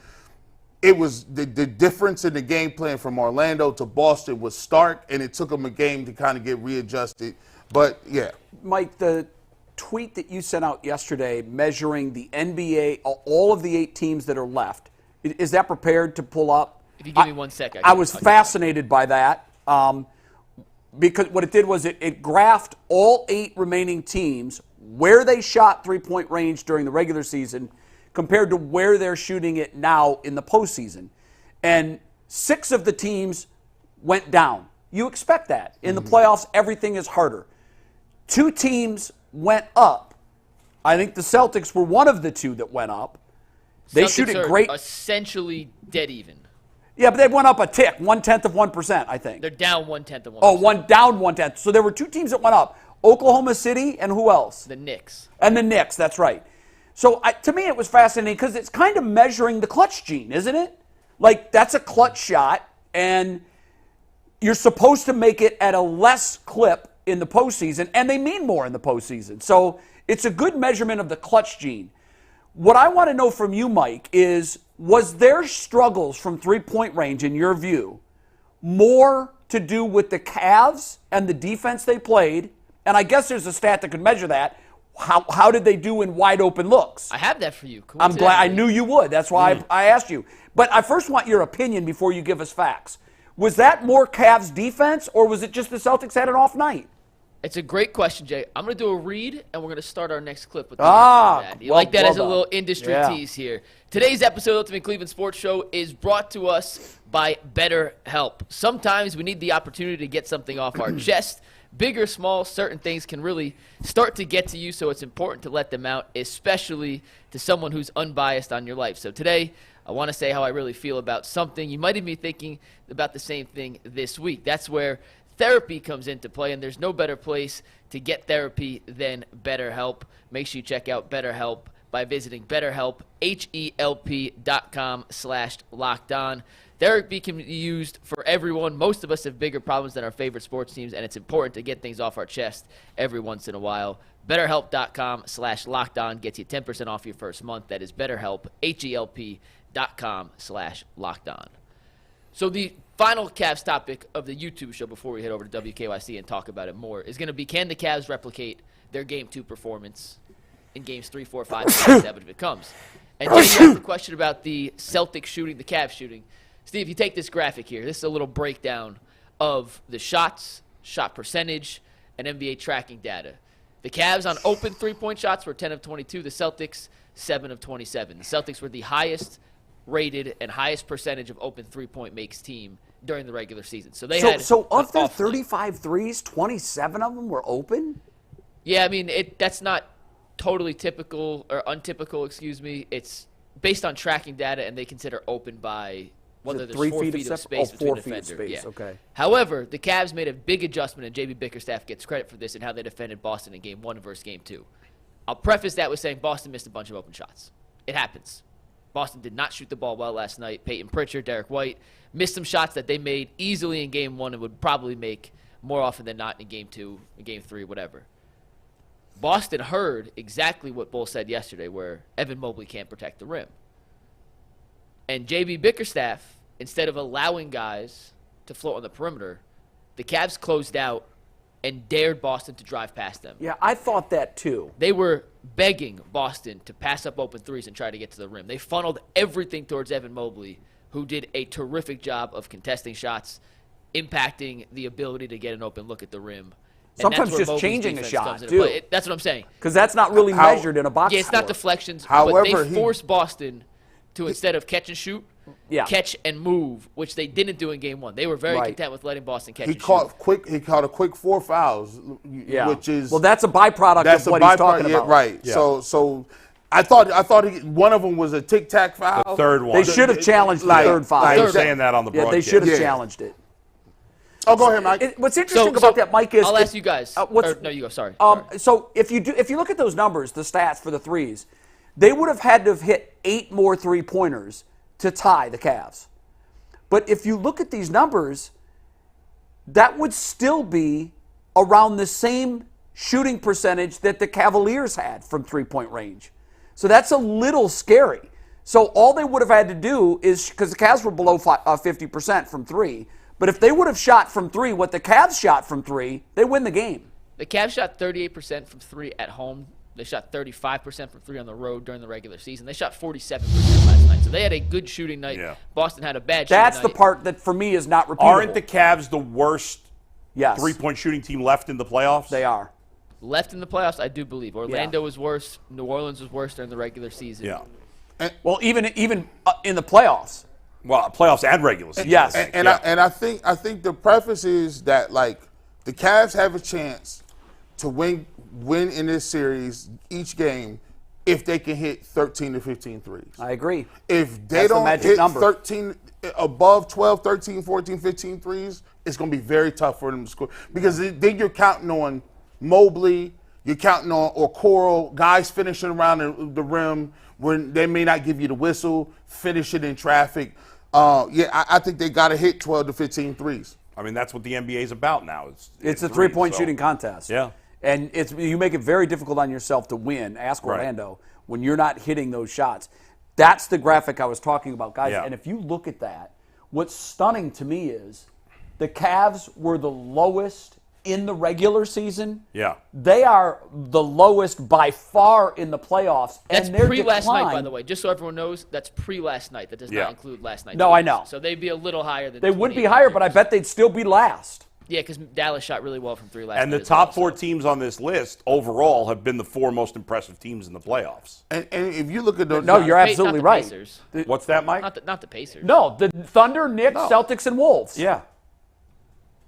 It was the difference in the game plan from Orlando to Boston was stark, and it took them a game to kind of get readjusted. But, yeah. Mike, the tweet that you sent out yesterday measuring the NBA, all of the 8 teams that are left, is that prepared to pull up? If you give me 1 second. I was fascinated by that because what it did was it graphed all 8 remaining teams, where they shot three-point range during the regular season compared to where they're shooting it now in the postseason. And 6 of the teams went down. You expect that. In the playoffs, everything is harder. 2 teams went up. I think the Celtics were one of the 2 that went up. They Celtics shoot it are great. Essentially dead even. Yeah, but they went up a tick, 0.1%, I think. They're down 1/10 of 1%. Oh, down 1/10. So there were 2 teams that went up. Oklahoma City and who else? The Knicks. And the Knicks, that's right. So to me it was fascinating because it's kind of measuring the clutch gene, isn't it? Like that's a clutch shot, and you're supposed to make it at a less clip in the postseason, and they mean more in the postseason. So it's a good measurement of the clutch gene. What I want to know from you, Mike, is was their struggles from three-point range, in your view, more to do with the Cavs and the defense they played? And I guess there's a stat that could measure that. How did they do in wide-open looks? I have that for you. I'm glad. I knew you would. That's why I asked you. But I first want your opinion before you give us facts. Was that more Cavs defense, or was it just the Celtics had an off night? It's a great question, Jay. I'm going to do a read, and we're going to start our next clip with the answer to that. You like that as a little industry tease here. Today's episode of Ultimate Cleveland Sports Show is brought to us by BetterHelp. Sometimes we need the opportunity to get something off our chest. Big or small, certain things can really start to get to you, so it's important to let them out, especially to someone who's unbiased on your life. So today, I want to say how I really feel about something. You might even be thinking about the same thing this week. That's where therapy comes into play, and there's no better place to get therapy than BetterHelp. Make sure you check out BetterHelp by visiting BetterHelp, HELP.com/lockedon. Therapy can be used for everyone. Most of us have bigger problems than our favorite sports teams, and it's important to get things off our chest every once in a while. BetterHelp.com/lockedon gets you 10% off your first month. That is BetterHelp, HELP.com/lockedon. So the final Cavs topic of the YouTube show before we head over to WKYC and talk about it more is going to be, can the Cavs replicate their Game 2 performance in Games 3, 4, 5, and 7 if it comes? And Jay, you asked the question about the Celtics shooting, the Cavs shooting. Steve, you take this graphic here. This is a little breakdown of the shots, shot percentage, and NBA tracking data. The Cavs on open three-point shots were 10 of 22. The Celtics, 7 of 27. The Celtics were the highest rated and highest percentage of open three-point makes team during the regular season. So they had so of their 35 threes, 27 of them were open? Yeah, I mean, that's not totally typical or untypical, excuse me. It's based on tracking data, and they consider open by whether there's 4 feet of space between the defender. Yeah. Okay. However, the Cavs made a big adjustment, and J.B. Bickerstaff gets credit for this in how they defended Boston in Game 1 versus Game 2. I'll preface that with saying Boston missed a bunch of open shots. It happens. Boston did not shoot the ball well last night. Peyton Pritchard, Derek White missed some shots that they made easily in Game 1 and would probably make more often than not in Game 2, in Game 3, whatever. Boston heard exactly what Bull said yesterday, where Evan Mobley can't protect the rim. And J.B. Bickerstaff, instead of allowing guys to float on the perimeter, the Cavs closed out and dared Boston to drive past them. Yeah, I thought that too. They were begging Boston to pass up open threes and try to get to the rim. They funneled everything towards Evan Mobley, who did a terrific job of contesting shots, impacting the ability to get an open look at the rim. And sometimes that's where just Mobley's changing a defense shot, comes into too. play. That's what I'm saying. Because that's not really measured in a box Yeah, it's not score. deflections, However, but they forced Boston to, instead of catch and shoot, catch and move, which they didn't do in Game 1. They were very content with letting Boston catch and shoot. He caught a quick 4 fouls, which is that's a byproduct of what he's talking about. Right. Yeah. So I thought one of them was a tic-tac foul. The third one. They should have challenged the third foul. I was saying that on the broadcast. They should have challenged it. Oh, go ahead, Mike. What's interesting about that, Mike, is I'll ask you guys. No, you go. Sorry. So if you look at those numbers, the stats for the threes, they would have had to have hit 8 more three-pointers to tie the Cavs. But if you look at these numbers, that would still be around the same shooting percentage that the Cavaliers had from three-point range. So that's a little scary. So all they would have had to do is, because the Cavs were below 50% from three, but if they would have shot from three what the Cavs shot from three, they win the game. The Cavs shot 38% from three at home. They shot 35% from three on the road during the regular season. They shot 47% last night. So they had a good shooting night. Yeah. Boston had a bad shooting night. That's the part that, for me, is not repeatable. Aren't the Cavs the worst yes. three-point shooting team left in the playoffs? They are. Left in the playoffs, I do believe. Orlando was worse. New Orleans was worse during the regular season. Yeah. Well, even in the playoffs. Well, playoffs and regular season. Yes. I think the preface is that, like, the Cavs have a chance to win in this series each game if they can hit 13 to 15 threes. I agree. If they don't hit number. 13 above 12, 13, 14, 15 threes, it's going to be very tough for them to score because then you're counting on Mobley, you're counting on Okoro, guys finishing around the rim when they may not give you the whistle, finish it in traffic. I think they got to hit 12 to 15 threes. I mean, that's what the NBA is about now. It's a three-point shooting contest. Yeah. And you make it very difficult on yourself to win, ask Orlando, when you're not hitting those shots. That's the graphic I was talking about, guys. Yeah. And if you look at that, what's stunning to me is the Cavs were the lowest in the regular season. Yeah. They are the lowest by far in the playoffs. That's and their pre-last night, decline- by the way. Just so everyone knows, that's pre-last night. That does Yeah. not include last night. No, I know. So they'd be a little higher than They would be 28 higher, but I games. bet they'd still be last. Yeah, because Dallas shot really well from three last And night the as top well, four so. teams on this list overall have been the 4 most impressive teams in the playoffs. And if you look at those, No, guys, you're Not absolutely the right. Pacers. What's that, Mike? Not the Pacers. No, the Thunder, Knicks, Celtics, and Wolves. Yeah.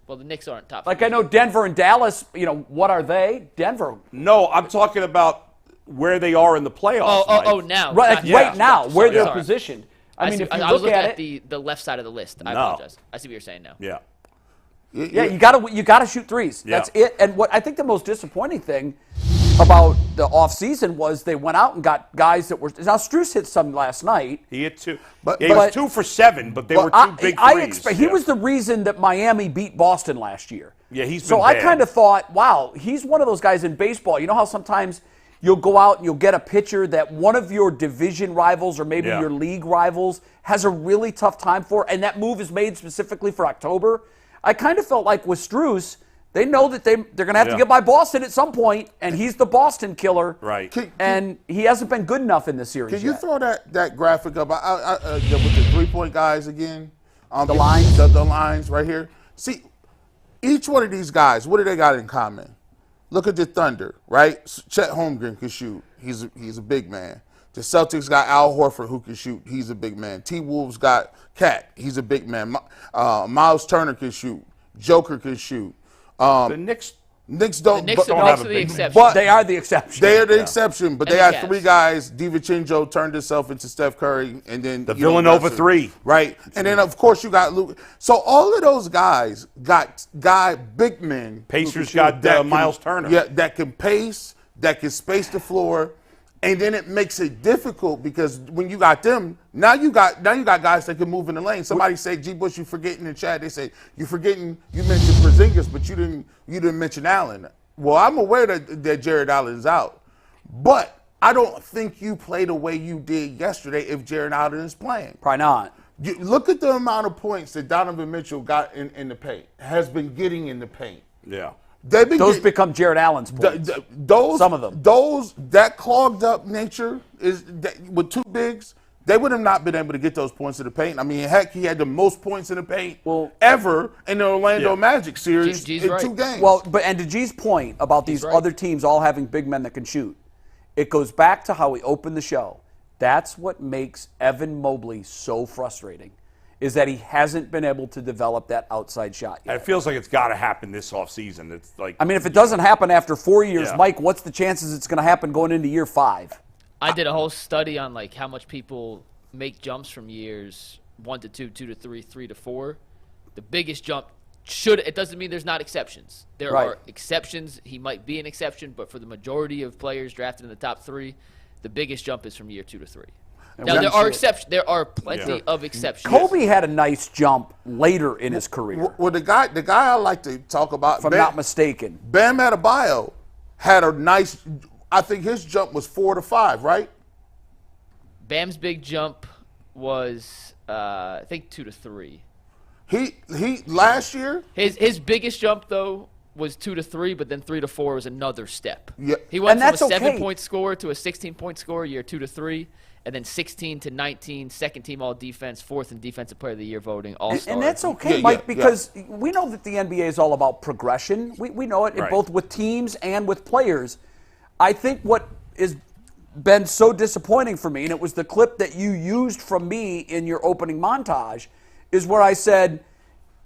Well, the Knicks aren't top. Like four. I know Denver and Dallas, what are they? Denver. No, I'm talking about where they are in the playoffs. Mike. Now. Right, Gotcha. right now, Sorry, where they're sorry. positioned. I mean, see, if you I was look looking at it, the left side of the list. I No. apologize. I see what you're saying now. Yeah. yeah, you gotta shoot threes. Yeah. That's it. And what I think the most disappointing thing about the offseason was they went out and got guys that were. Now Strus hit some last night. He hit 2. But- he was but- 2 for 7, but they were 2 big threes. He Yeah. was the reason that Miami beat Boston last year. Yeah, he's So been I bad. kind of thought, wow, he's one of those guys in baseball. You know how sometimes you'll go out and you'll get a pitcher that one of your division rivals or maybe Yeah. your league rivals has a really tough time for, and that move is made specifically for October. I kind of felt like with Strus, they know that they're going to have to Yeah. get by Boston at some point, and he's the Boston killer. Right. And he hasn't been good enough in this series can you yet. throw that graphic up with the 3-point guys again? The lines? The lines right here. See, each one of these guys, what do they got in common? Look at the Thunder, right? Chet Holmgren can shoot. He's a big man. The Celtics got Al Horford who can shoot. He's a big man. T-Wolves got Cat. He's a big man. Miles Turner can shoot. Joker can shoot. The Knicks don't. The Knicks don't are have a the big- exception. but- They are the exception. They are the exception, but And they the had Cavs. 3 guys. DiVincenzo turned himself into Steph Curry, and then The Villanova that's it. 3. right? And then of course you got Luke. So all of those guys got big men. Pacers who can shoot, got, that can- Myles Turner. Yeah, that can pace, that can space the floor, and then it makes it difficult because when you got them, now you got guys that can move in the lane. Somebody said, "G. Bush, you forgetting in the chat." They say you forgetting. You mentioned Porzingis, but you didn't mention Allen. Well, I'm aware that Jared Allen is out, but I don't think you play the way you did yesterday if Jared Allen is playing. Probably not. You look at the amount of points that Donovan Mitchell got in the paint, has been getting in the paint. Yeah. They've been Those getting- become Jared Allen's points. those Some of them. that clogged up nature is with 2 bigs. They would have not been able to get those points in the paint. I mean, heck, he had the most points in the paint ever in the Orlando Yeah. Magic series G's in right. 2 games. Well, and to G's point about these right. other teams all having big men that can shoot, it goes back to how we opened the show. That's what makes Evan Mobley so frustrating, is that he hasn't been able to develop that outside shot And yet. it feels like it's got to happen this offseason. It's like, I mean, if it doesn't happen after 4 years, Yeah. Mike, what's the chances it's going to happen going into year 5? I did a whole study on like how much people make jumps from years 1 to 2, 2 to 3, 3 to 4. The biggest jump it doesn't mean there's not exceptions. There Right. are exceptions. He might be an exception, but for the majority of players drafted in the top 3, The biggest jump is from year 2 to 3. And Now we there see are it. exceptions. There are plenty of exceptions. Kobe had a nice jump later in his career, Well, the guy I like to talk about, if I'm not mistaken. Bam Adebayo had a nice. I think his jump was 4 to 5, right? Bam's big jump was I think 2 to 3. He last year. His biggest jump though was 2 to 3, but then 3 to 4 was another step. Yeah. He went And from a that's okay. 7-point scorer to a 16-point scorer year 2 to 3, and then 16 to 19, second team all defense, fourth in defensive player of the year voting, all star. And that's okay, Yeah, Mike, yeah. because we know that the NBA is all about progression. We know it Right. both with teams and with players. I think what has been so disappointing for me, and it was the clip that you used from me in your opening montage, is where I said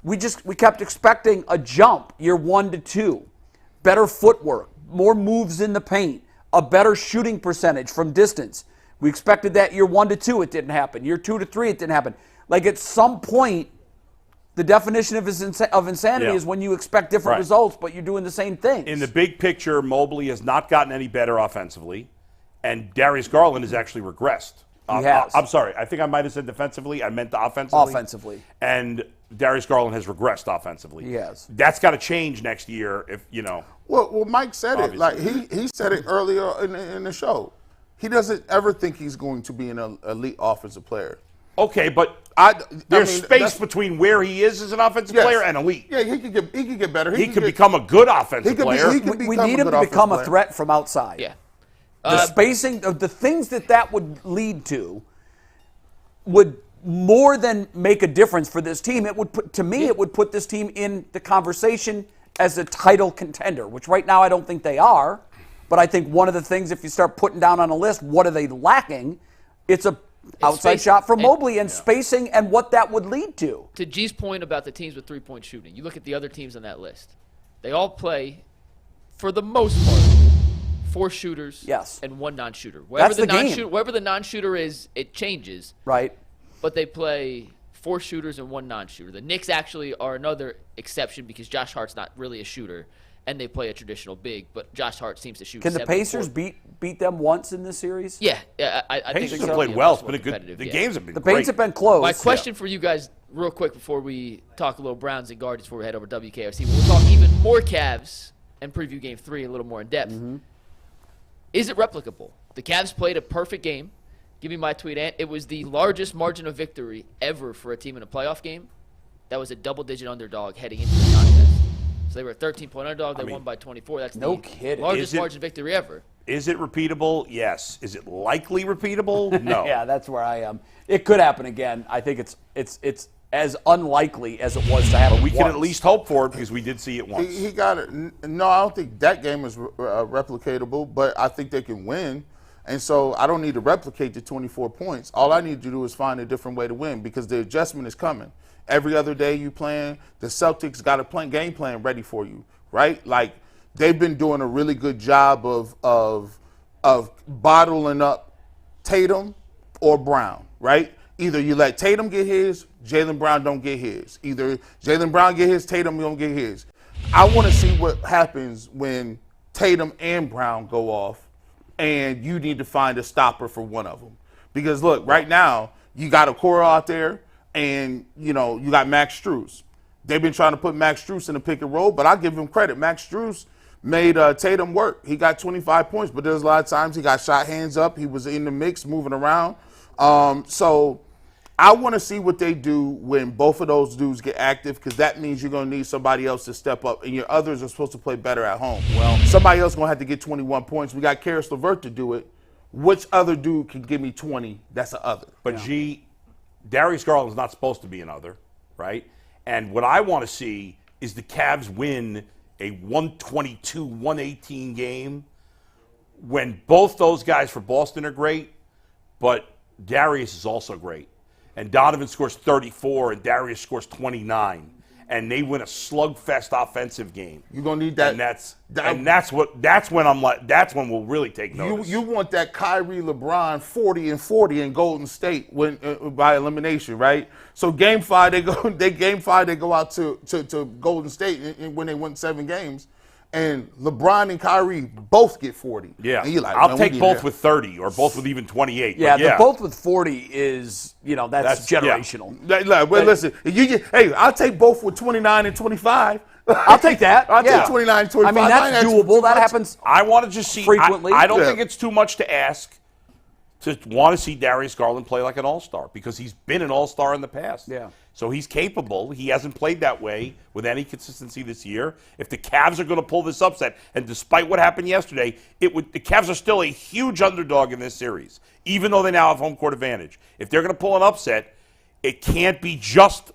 we kept expecting a jump year 1 to 2, better footwork, more moves in the paint, a better shooting percentage from distance. We expected that year 1 to 2, it didn't happen. Year 2 to 3, it didn't happen. Like at some point, the definition of insanity Yeah. is when you expect different Right. results, but you're doing the same things. In the big picture, Mobley has not gotten any better offensively, and Darius Garland has actually regressed. He has. I'm sorry. I think I might have said defensively. I meant the offensively. Offensively. And Darius Garland has regressed offensively. He has. That's got to change next year if, you know. Well, Mike said it. Like Obviously. he said it earlier in the show. He doesn't ever think he's going to be an elite offensive player. Okay, but there's space between where he is as an offensive player and elite. Yeah, he could get better. He could become a good offensive he could be- player. he could we become need a him good to become a offensive threat from outside. Yeah. The spacing, the things that would lead to would more than make a difference for this team. It would put, to me, it would put this team in the conversation as a title contender, which right now I don't think they are. But I think one of the things, if you start putting down on a list, what are they lacking? It's a outside spacing. shot from And- Mobley and spacing and what that would lead to. To G's point about the teams with 3-point shooting, you look at the other teams on that list. They all play, for the most part, 4 shooters Yes. and 1 non-shooter. That's the game. Wherever the non-shooter is, it changes. Right. But they play 4 shooters and 1 non-shooter. The Knicks actually are another exception because Josh Hart's not really a shooter, and they play a traditional big. But Josh Hart seems to shoot. Can the 74. Pacers beat them once in this series? Yeah, I think Pacers so. have played Yeah, well. much It's more been a good. competitive, The yeah. games have been The great. Paints have been close. My question for you guys, real quick, before we talk a little Browns and Guardians before we head over to WKRC, we'll talk even more Cavs and preview Game 3 a little more in depth. Is it replicable? The Cavs played a perfect game. Give me my tweet, Ant. It was the largest margin of victory ever for a team in a playoff game. That was a double-digit underdog heading into the contest. So they were a 13-point underdog. They won by 24. That's no the kidding. largest Is it- margin victory ever. Is it repeatable? Yes. Is it likely repeatable? No. Yeah, that's where I am. It could happen again. I think it's as unlikely as it was to happen. We can once. at least hope for it because we did see it once. He got it. No, I don't think that game is replicatable, but I think they can win. And so I don't need to replicate the 24 points. All I need to do is find a different way to win because the adjustment is coming. Every other day you playing, the Celtics got a game plan ready for you, right? Like they've been doing a really good job of bottling up Tatum or Brown, right? Either you let Tatum get his, Jaylen Brown don't get his. Either Jaylen Brown get his, Tatum don't get his. I want to see what happens when Tatum and Brown go off and you need to find a stopper for one of them. Because look, right now, you got a core out there and, you know, you got Max Strus. They've been trying to put Max Strus in the pick and roll, but I'll give him credit. Max Strus made Tatum work. He got 25 points, but there's a lot of times he got shot hands up. He was in the mix, moving around. So I want to see what they do when both of those dudes get active because that means you're going to need somebody else to step up, and your others are supposed to play better at home. Well, somebody else is going to have to get 21 points. We got Karis LeVert to do it. Which other dude can give me 20? That's an other. But Darius Garland's not supposed to be an other, right? And what I want to see is the Cavs win a 122-118 game when both those guys for Boston are great, but Darius is also great. And Donovan scores 34 and Darius scores 29. And they win a slugfest offensive game. You're gonna need that. And that's when we'll really take notice. You want that Kyrie LeBron 40-40 in Golden State when by elimination, right? So game 5 they go out to Golden State and when they win 7 games, and LeBron and Kyrie both get 40. Yeah, and you're like, I'll man, take we both need with 30 or both with even 28. Yeah, but yeah. the both with 40 is, that's generational. Well, listen, I'll take both with 29 and 25. I'll take that. I'll yeah. take 29 and 25. I mean, that's doable. That happens. I want to just see frequently. I don't Yeah. think it's too much to ask to want to see Darius Garland play like an all-star because he's been an all-star in the past. Yeah. So he's capable. He hasn't played that way with any consistency this year. If the Cavs are going to pull this upset, and despite what happened yesterday, the Cavs are still a huge underdog in this series, even though they now have home court advantage. If they're going to pull an upset, it can't be just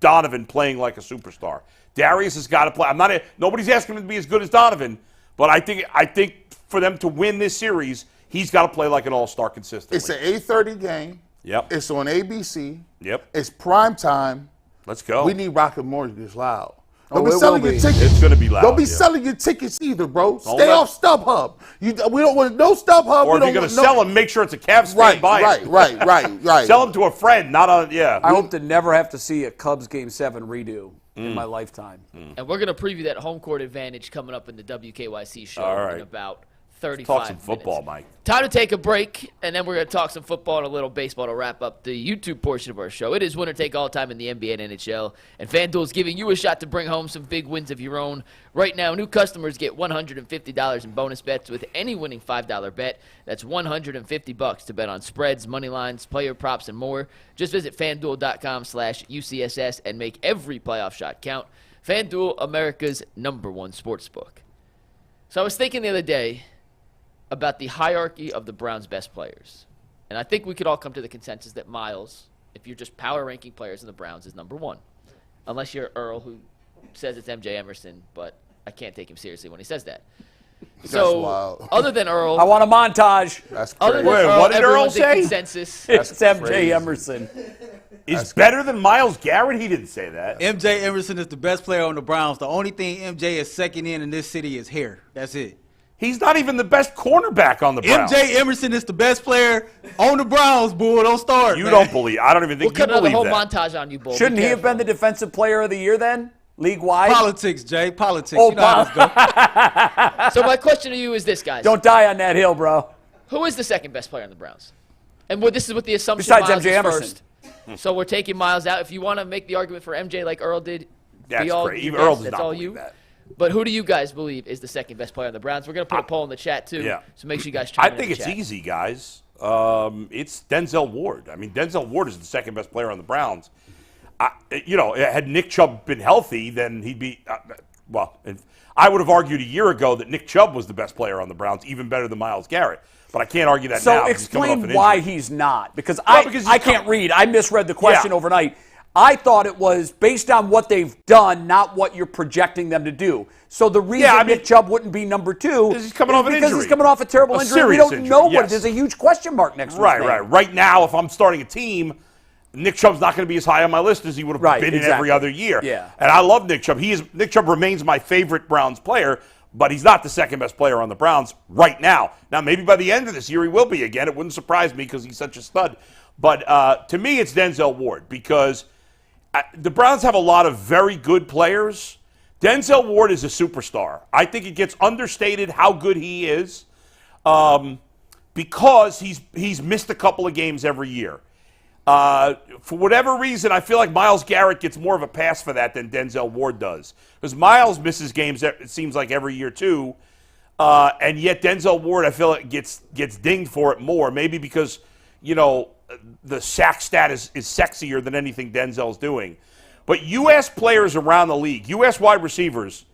Donovan playing like a superstar. Darius has got to play. Nobody's asking him to be as good as Donovan, but I think for them to win this series, he's got to play like an all-star consistently. It's an 8:30 game. Yep. It's on ABC. Yep. It's prime time. Let's go. We need Rocket Mortgage loud. Oh, Don't be it selling will your be. tickets. It's gonna be loud, Don't be yeah. selling your tickets either, bro. Don't Stay let- off StubHub. We don't want no StubHub. Or we if you're don't going to want no- sell them, make sure it's a Cavs fan buying. Right. Sell them to a friend, not a I hope to never have to see a Cubs Game 7 redo in my lifetime. And we're going to preview that home court advantage coming up in the WKYC show All right. in about 35 Talk some minutes. football, Mike. Time to take a break, and then we're going to talk some football and a little baseball to wrap up the YouTube portion of our show. It is winner take all time in the NBA and NHL, and FanDuel is giving you a shot to bring home some big wins of your own. Right now, new customers get $150 in bonus bets with any winning $5 bet. That's $150 to bet on spreads, money lines, player props, and more. Just visit FanDuel.com/UCSS and make every playoff shot count. FanDuel, America's #1 sportsbook. So I was thinking the other day about the hierarchy of the Browns' best players. And I think we could all come to the consensus that Myles, if you're just power ranking players in the Browns, is #1. Unless you're Earl, who says it's MJ Emerson, but I can't take him seriously when he says that. So, wild. other than Earl, I want a montage. That's other crazy. than Wait, Earl, what did Earl everyone's in say? consensus. It's MJ crazy. Emerson. Is better than Myles Garrett? He didn't say that. MJ Emerson is the best player on the Browns. The only thing MJ is second in this city is hair. That's it. He's not even the best cornerback on the Browns. MJ Emerson is the best player on the Browns, bull. Don't start. You man. don't believe. I don't even We'll think you cut another believe whole that. montage on you, Bull. Be Shouldn't he have careful. been the defensive player of the year then, league-wide? Politics, Jay. Politics. Oh, you know how this go. So my question to you is this, guys. Don't die on that hill, bro. Who is the second best player on the Browns? And this is with the assumption Besides Myles MJ is Emerson. first. So we're taking Myles out. If you want to make the argument for MJ like Earl did, That's be all great. your Even Earl best. does That's not all believe you. that. But who do you guys believe is the second best player on the Browns? We're going to put a poll in the chat too. Yeah. So make sure you guys chime I in think the it's chat. easy, guys. It's Denzel Ward. I mean, Denzel Ward is the second best player on the Browns. Had Nick Chubb been healthy, then he'd be. I would have argued a year ago that Nick Chubb was the best player on the Browns, even better than Myles Garrett. But I can't argue that now. So because he's coming off explain an why injury. he's not. Because because I he's can't read. I misread the question Yeah. overnight. I thought it was based on what they've done, not what you're projecting them to do. So the reason Nick Chubb wouldn't be #2 is he's coming off an because injury. he's coming off a terrible A injury. We serious don't injury, know what yes. it is. There's a huge question mark next to his name. Right now, if I'm starting a team, Nick Chubb's not going to be as high on my list as he would have been in every other year. Yeah. And I love Nick Chubb. Nick Chubb remains my favorite Browns player, but he's not the second best player on the Browns right now. Now, maybe by the end of this year he will be again. It wouldn't surprise me because he's such a stud. But to me, it's Denzel Ward because the Browns have a lot of very good players. Denzel Ward is a superstar. I think it gets understated how good he is because he's missed a couple of games every year. For whatever reason, I feel like Myles Garrett gets more of a pass for that than Denzel Ward does. Because Myles misses games, it seems like, every year too. And yet Denzel Ward, I feel like, gets dinged for it more. Maybe because, the sack stat is sexier than anything Denzel's doing. But you ask players around the league, you ask wide receivers,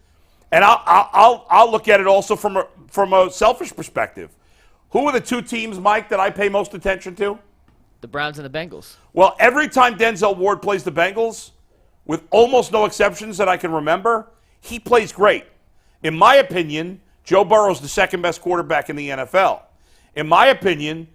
and I'll look at it also from a selfish perspective. Who are the two teams, Mike, that I pay most attention to? The Browns and the Bengals. Well, every time Denzel Ward plays the Bengals, with almost no exceptions that I can remember, he plays great. In my opinion, Joe Burrow's the second best quarterback in the NFL. In my opinion,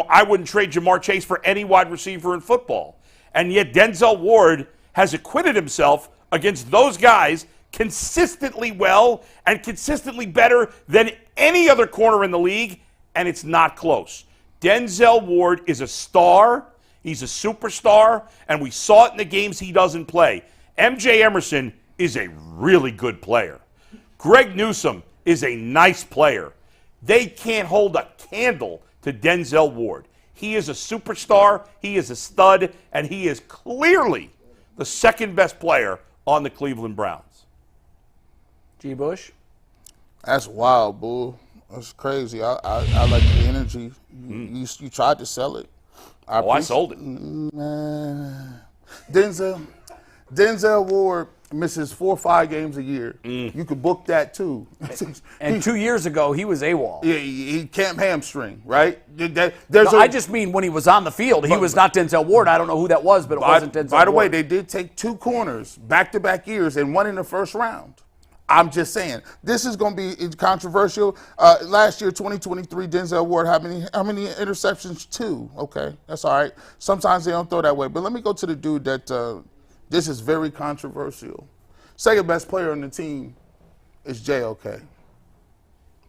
I wouldn't trade Jamar Chase for any wide receiver in football. And yet Denzel Ward has acquitted himself against those guys consistently well and consistently better than any other corner in the league, and it's not close. Denzel Ward is a star. He's a superstar, and we saw it in the games he doesn't play. MJ Emerson is a really good player. Greg Newsome is a nice player. They can't hold a candle to Denzel Ward. He is a superstar, he is a stud, and he is clearly the second best player on the Cleveland Browns. G. Bush? That's wild, bull. That's crazy. I like the energy. You tried to sell it. I sold it. Denzel Ward misses 4 or 5 games a year. You could book that too. And 2 years ago, he was AWOL. Yeah, he can't hamstring, right? I just mean when he was on the field, he was not Denzel Ward. I don't know who that was, but it wasn't Denzel Ward. By the way, they did take 2 corners back-to-back years and one in the first round. I'm just saying, this is going to be controversial. Last year, 2023, Denzel Ward, how many interceptions? 2. Okay, that's all right. Sometimes they don't throw that way. But let me go to the dude that this is very controversial. Second best player on the team is JOK.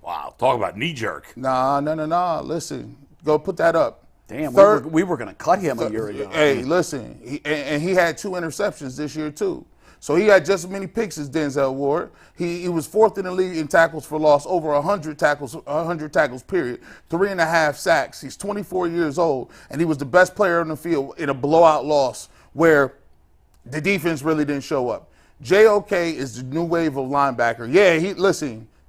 Wow, talk about knee-jerk. Nah. Listen, go put that up. Damn, we were going to cut him a year ago. Hey, listen, he had 2 interceptions this year, too. So he had just as many picks as Denzel Ward. He was 4th in the league in tackles for loss, over 100 tackles, period. 3.5 sacks. He's 24 years old, and he was the best player on the field in a blowout loss where the defense really didn't show up. JOK is the new wave of linebacker. Yeah,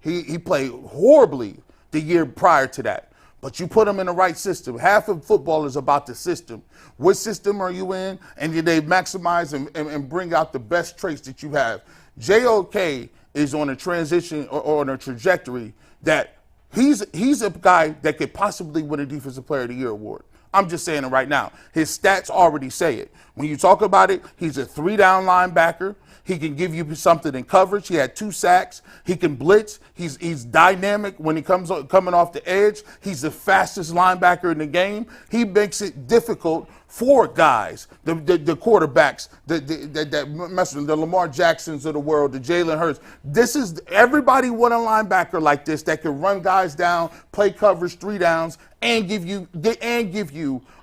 he played horribly the year prior to that. But you put him in the right system. Half of football is about the system. What system are you in? And they maximize and bring out the best traits that you have. JOK is on a transition or on a trajectory that he's a guy that could possibly win a Defensive Player of the Year award. I'm just saying it right now. His stats already say it. When you talk about it, he's a 3-down linebacker. He can give you something in coverage. He had 2 sacks. He can blitz. He's dynamic when he coming off the edge. He's the fastest linebacker in the game. He makes it difficult for guys, the quarterbacks, the Lamar Jacksons of the world, the Jalen Hurts. Everybody want a linebacker like this that can run guys down, play coverage 3 downs, and give you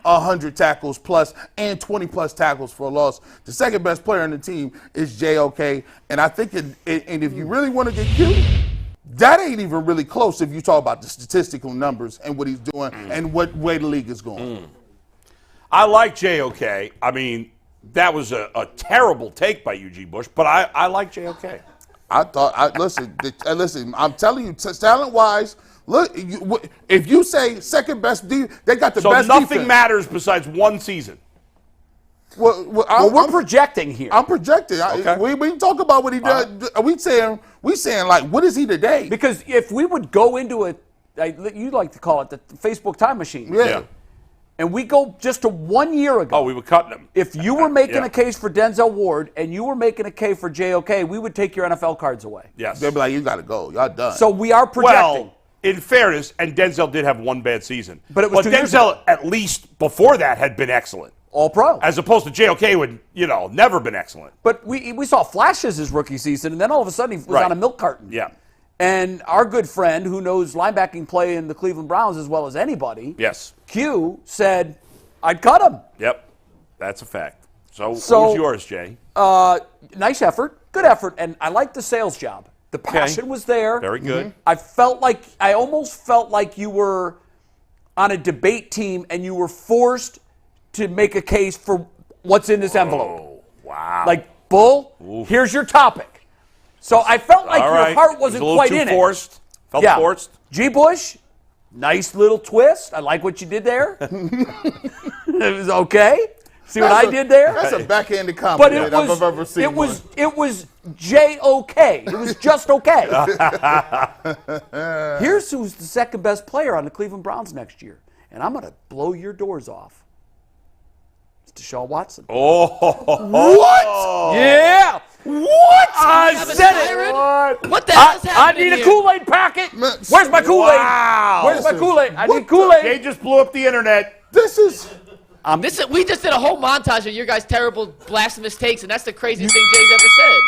100 tackles plus and 20 plus tackles for a loss. The second best player on the team is JOK, and I think and if you really want to get cute, that ain't even really close if you talk about the statistical numbers and what he's doing and what way the league is going. I like JOK. I mean, that was a terrible take by UG Bush, but I like JOK. Listen, I'm telling you, talent-wise, look, if you say second best, they got the best defense. So nothing matters besides one season. Well, we're projecting here. I'm projecting. Okay. We talk about what he does. We saying like, what is he today? Because if we would go into you like to call it the Facebook time machine. Yeah. And we go just to 1 year ago. Oh, we were cutting him. If you were making a case for Denzel Ward and you were making a case for JOK, we would take your NFL cards away. Yes. They'd be like, you got to go. Y'all done. So we are projecting. Well, in fairness, and Denzel did have 1 bad season. But it was 2 years ago. Denzel, at least before that, had been excellent. All pro. As opposed to JOK, who had, never been excellent. But we saw flashes his rookie season, and then all of a sudden he was on a milk carton. Yeah. And our good friend, who knows linebacking play in the Cleveland Browns as well as anybody, Yes. Q, said, I'd cut him. Yep. That's a fact. So what was yours, Jay? Nice effort. Good effort. And I liked the sales job. The passion was there. Very good. I almost felt like you were on a debate team and you were forced to make a case for what's in this envelope. Oh, wow. Like, Bull, here's your topic. So I felt like your heart wasn't quite in it. Forced. Felt forced. G. Bush, nice little twist. I like what you did there. It was okay. See what I did there? That's a backhanded compliment I've ever seen. It was J-O-K. It was just okay. Here's who's the second best player on the Cleveland Browns next year. And I'm going to blow your doors off. It's Deshaun Watson. Oh. What? Yeah. What? I said it. What the hell's happening I need a Kool-Aid packet. Where's my Kool-Aid? Wow. Where's my Kool-Aid? I need Kool-Aid. They just blew up the internet. We just did a whole montage of your guys' terrible blasphemous takes, and that's the craziest thing Jay's ever said.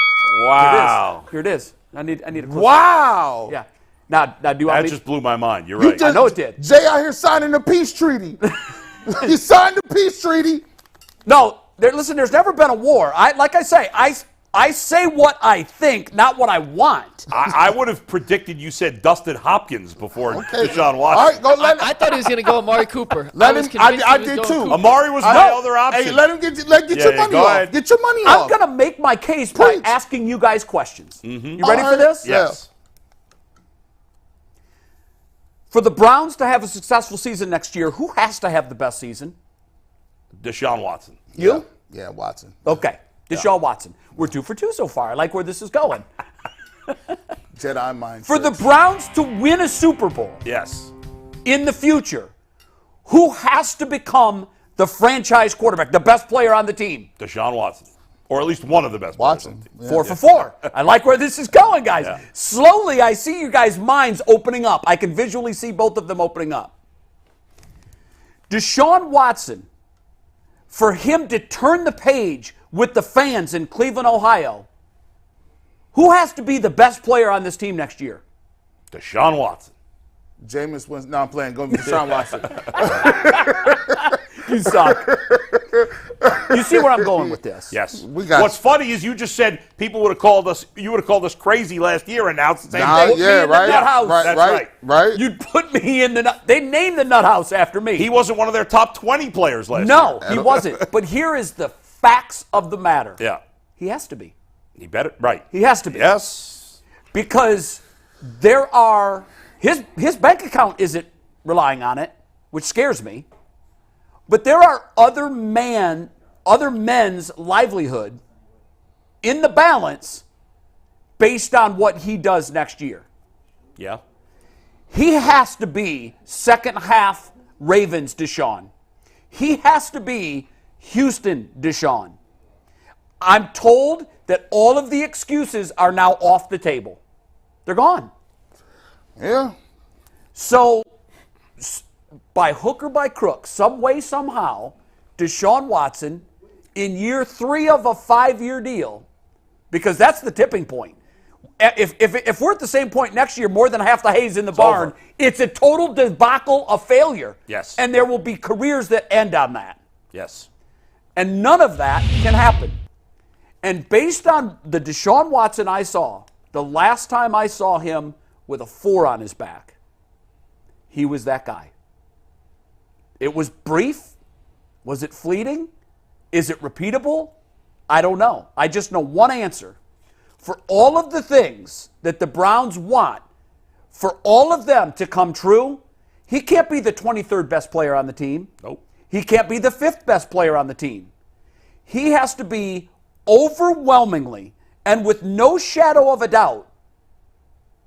Wow. Here it is. I need a Kool-Aid. Wow. Yeah. Now do you want That me? just blew my mind. You're right. I know it did. Jay out here signing the peace treaty. He signed the peace treaty. No, listen. There's never been a war. Like I say, I say what I think, not what I want. I would have predicted you said Dustin Hopkins before Deshaun Watson. All right, go let him. I thought he was going to go Amari Cooper. Let was him. convinced I he was did going too. Cooper. Amari was my other option. Hey, let him get your money go off. ahead. Get your money I'm off. going to make my case by Preach. asking you guys questions. Mm-hmm. You ready for this? Yes. For the Browns to have a successful season next year, who has to have the best season? Deshaun Watson. You? Yeah, Watson. Okay. Deshaun Watson. We're 2 for 2 so far. I like where this is going. Jedi mind. For the Browns to win a Super Bowl Yes. in the future, who has to become the franchise quarterback, the best player on the team? Deshaun Watson. Or at least one of the best players on Watson. the team. Yeah. 4 for 4. I like where this is going, guys. Yeah. Slowly, I see you guys' minds opening up. I can visually see both of them opening up. Deshaun Watson, for him to turn the page with the fans in Cleveland, Ohio, who has to be the best player on this team next year? Deshaun Watson. Jameis Winston. No, I'm playing. Go to Deshaun Watson. You suck. You see where I'm going with this? Yes. We got What's funny is you just said people would have called us. You would have called us crazy last year, and now it's the same Nah, thing. yeah, in the right. nut house. That's right. Right. You'd put me in the nut. They named the nut house after me. He wasn't one of their top 20 players last year. No, he wasn't. But here is the facts of the matter. Yeah. He has to be. He better. Right. He has to be. Yes. Because there are his bank account isn't relying on it, which scares me. But there are other men's livelihood in the balance based on what he does next year. Yeah. He has to be second half Ravens Deshaun. He has to be Houston Deshaun. I'm told that all of the excuses are now off the table. They're gone. Yeah. So, by hook or by crook, some way, somehow, Deshaun Watson, in year 3 of a 5-year deal, because that's the tipping point. If we're at the same point next year, more than half the hay's in the barn, over. it's a total debacle of failure. Yes. And there will be careers that end on that. Yes. And none of that can happen. And based on the Deshaun Watson I saw, the last time I saw him with a 4 on his back, he was that guy. It was brief. Was it fleeting? Is it repeatable? I don't know. I just know one answer. For all of the things that the Browns want, for all of them to come true, he can't be the 23rd best player on the team. Nope. He can't be the 5th best player on the team. He has to be overwhelmingly and with no shadow of a doubt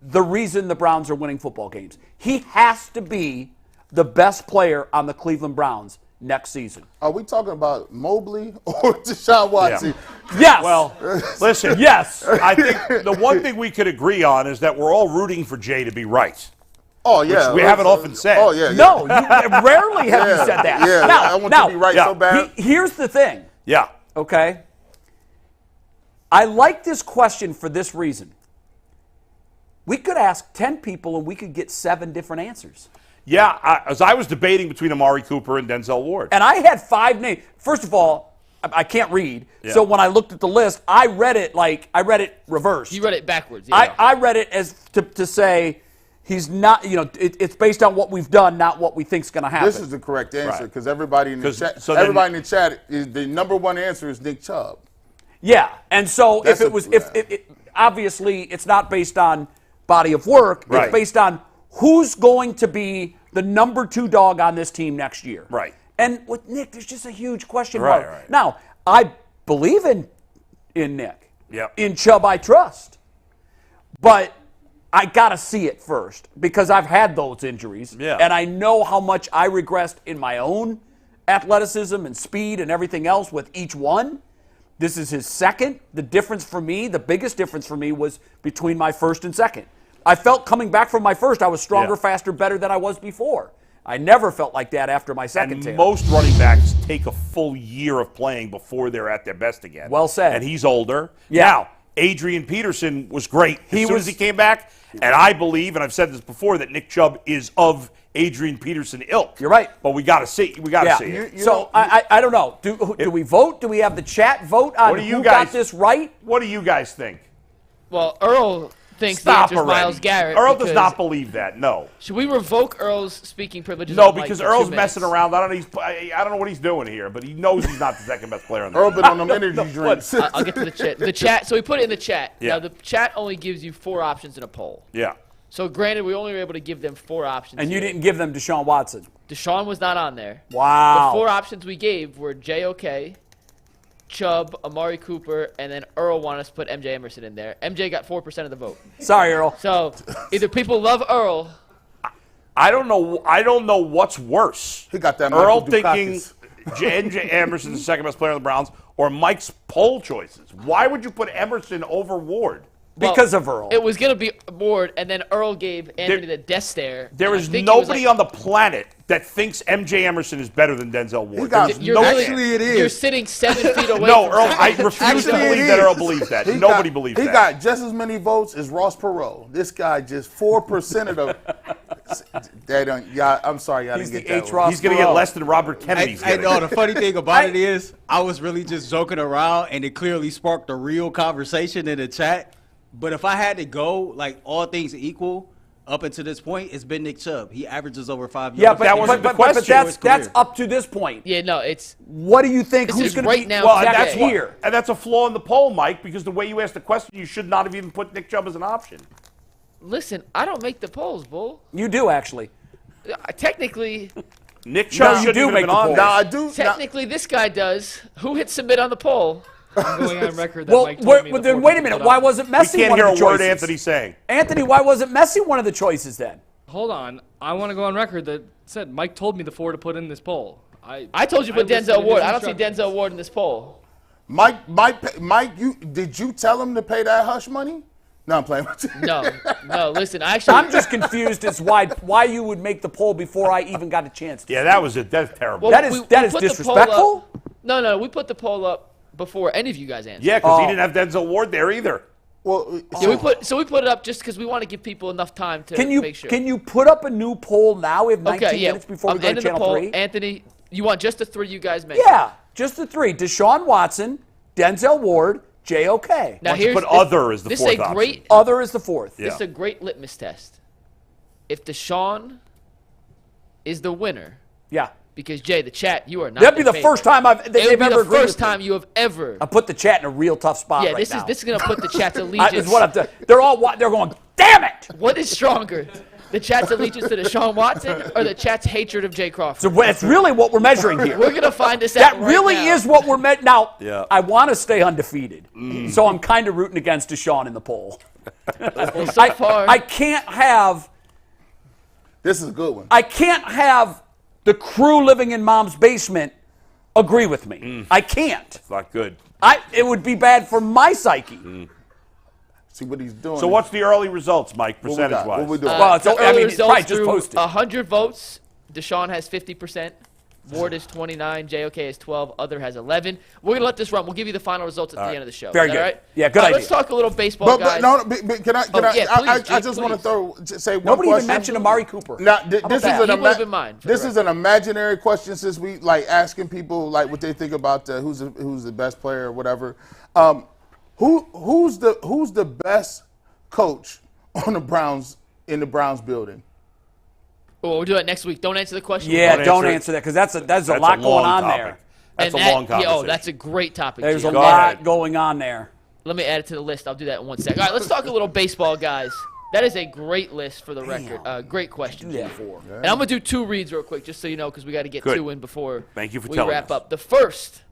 the reason the Browns are winning football games. He has to be the best player on the Cleveland Browns next season. Are we talking about Mobley or Deshaun Watson? Yes. Well, listen. Yes. I think the one thing we could agree on is that we're all rooting for Jay to be right. Oh, yeah. we haven't often said. Oh, yeah. No, rarely have you said that. Yeah, Now, I want you to be right so bad. Here's the thing, Yeah. okay? I like this question for this reason. We could ask 10 people and we could get 7 different answers. Yeah. As I was debating between Amari Cooper and Denzel Ward. And I had 5 names. First of all, I can't read. Yeah. So when I looked at the list, I read it reversed. You read it backwards. Yeah. I read it as to say he's not, it's based on what we've done, not what we think's going to happen. This is the correct answer Right. because everybody in the 'Cause- chat, so then- everybody in the chat, the number one answer is Nick Chubb. Yeah, and so That's if it was, obviously it's not based on body of work. Right. It's based on who's going to be the number 2 dog on this team next year. Right. And with Nick, there's just a huge question Right, mark. right. Now, I believe in Nick. Yep. In Chubb, I trust. But I got to see it first because I've had those injuries. Yeah. And I know how much I regressed in my own athleticism and speed and everything else with each one. This is his second. The difference for me, the biggest difference for me was between my first and second. I felt coming back from my first, I was stronger, Yeah. faster, better than I was before. I never felt like that after my second And tear. most running backs take a full year of playing before they're at their best again. Well said. And he's older. Yeah. Now, Adrian Peterson was great as soon as he came back. And I believe, and I've said this before, that Nick Chubb is of Adrian Peterson ilk. You're right. But we got to see. We got to see it. So I don't know. Do we vote? Do we have the chat vote on who got this right? What do you guys think? Well, Earl thinks Stop the answer is already. Myles Garrett. Earl does not believe that. No. Should we revoke Earl's speaking privileges? No, on Mike because for 2 Earl's minutes? messing around. I don't know what he's doing here, but he knows he's not the second best player on the Earl team. been on them energy drinks. I'll get to the chat. The chat. So we put it in the chat. Yeah. Now the chat only gives you 4 options in a poll. Yeah. So granted, we only were able to give them 4 options. And you here. didn't give them Deshaun Watson. Deshaun was not on there. Wow. The 4 options we gave were JOK, Chubb, Amari Cooper, and then Earl wanted us to put MJ Emerson in there. MJ got 4% of the vote. Sorry, Earl. So either people love Earl. I don't know what's worse. He got that Earl Michael thinking Dukakis. J.J. Emerson's the second best player on the Browns, or Mike's poll choices. Why would you put Emerson over Ward? Because of Earl. It was going to be Ward, and then Earl gave Anthony the death stare. There is nobody on the planet that thinks M.J. Emerson is better than Denzel Ward. He got- There's You're no really- chance. it is. You're sitting 7 feet away No, from Earl, him. I refuse to Actually, believe it that is. Earl believes that. He Nobody got- believes He that. got just as many votes as Ross Perot. This guy just 4% of the. I'm sorry, y'all He's didn't the get that H. one. Ross He's going to get Perot. less than Robert Kennedy's I getting. know the funny thing about it is I was really just joking around and it clearly sparked a real conversation in the chat. But if I had to go, like all things equal, up until this point, it's been Nick Chubb. He averages over 5 yards. Yeah, but, that wasn't the but question. that's up to this point. Yeah, no, it's What do you think? This Who's is going to right be now Well, and today. that's, here? and that's a flaw in the poll, Mike, because the way you asked the question, you should not have even put Nick Chubb as an option. listen. I don't make the polls, bull. You do, actually. Technically, Nick Chubb you shouldn't do even make have been the on poll. there. Now I do. technically, this guy does. Who hit submit on the poll? I'm going on record that Well, Mike told me well, the then fourth wait a to minute. put Why on. wasn't We Messi can't one hear of a the word choices? Anthony's saying. Anthony, why wasn't Messi one of the choices then? Hold on. I want to go on record that said Mike told me the 4 to put in this poll. I told you to put listened to Denzel his Ward. I don't see instructions. Denzel Ward in this poll. Mike, did you tell him to pay that hush money? No, I'm playing with you. No. Listen, I actually. I'm just confused as why you would make the poll before I even got a chance to. Yeah, that's terrible. Well, That is- we that is put the poll disrespectful? up- No, we put the poll up before any of you guys answered. Yeah, because he didn't have Denzel Ward there either. Well, Yeah, we put it up just because we want to give people enough time to Can you make sure. put up a new poll now? We have 19 Okay, yeah. minutes before we I'm go to ending the Channel poll. 3. Anthony, you want just the 3 you guys mentioned? Yeah, just the 3. Deshaun Watson, Denzel Ward, JOK. Now Why don't you here's put other as the this fourth is a option? great. Other is the 4th. This is a great litmus test. If Deshaun is the winner, Yeah. because Jay, the chat, you are not. That'd be in the favor. first time It they've would be ever the agreed first with me. time you have ever. I put the chat in a real tough spot Yeah, right this now. is gonna put the chat's This allegiance. is what I'm doing. They're going, damn it! What is stronger, the chat's allegiance to Deshaun Watson or the chat's hatred of Jay Crawford? So that's really what we're measuring here. We're gonna find this That out. right really now. is what we're meant. Now, Yeah. I want to stay undefeated, so I'm kind of rooting against Deshaun in the poll. So far, I can't have this is a good one. I can't have the crew living in Mom's basement agree with me. I can't. It's not good. It would be bad for my psyche. See what he's doing. So what's the early results, Mike, What we got? percentage-wise? What we doing? Well, the I early mean, it's results probably just through posted. 100 votes. Deshaun has 50%. Ward is 29. JOK is 12. Other has 11. We're going to let this run. We'll give you the final results at the end of the show. Very Is that good. all right? Yeah, good Let's idea. talk a little baseball, But guys. can I? yeah, I please, just want please. to say one Nobody question. even mentioned Amari Cooper. Now, How this about is that? an He would've been mine, for the this is an imaginary question since we like asking people like what they think about who's the best player or whatever. Who's the best coach on the Browns in the Browns building? Well, we'll do it next week. Don't answer the question. Yeah, Don't don't answer it. answer that because that's a That's lot a going long on topic. there. That's And a long that- conversation. Oh, that's a great topic. There's Gio. a Go lot ahead. going on there. Let me add it to the list. I'll do that in 1 second. All right, let's talk a little baseball, guys. That is a great list for the record. Great question, Yeah. Gio. And I'm going to do 2 reads real quick, just so you know, because we got to get Good. 2 in before Thank you for we telling wrap us. up. The first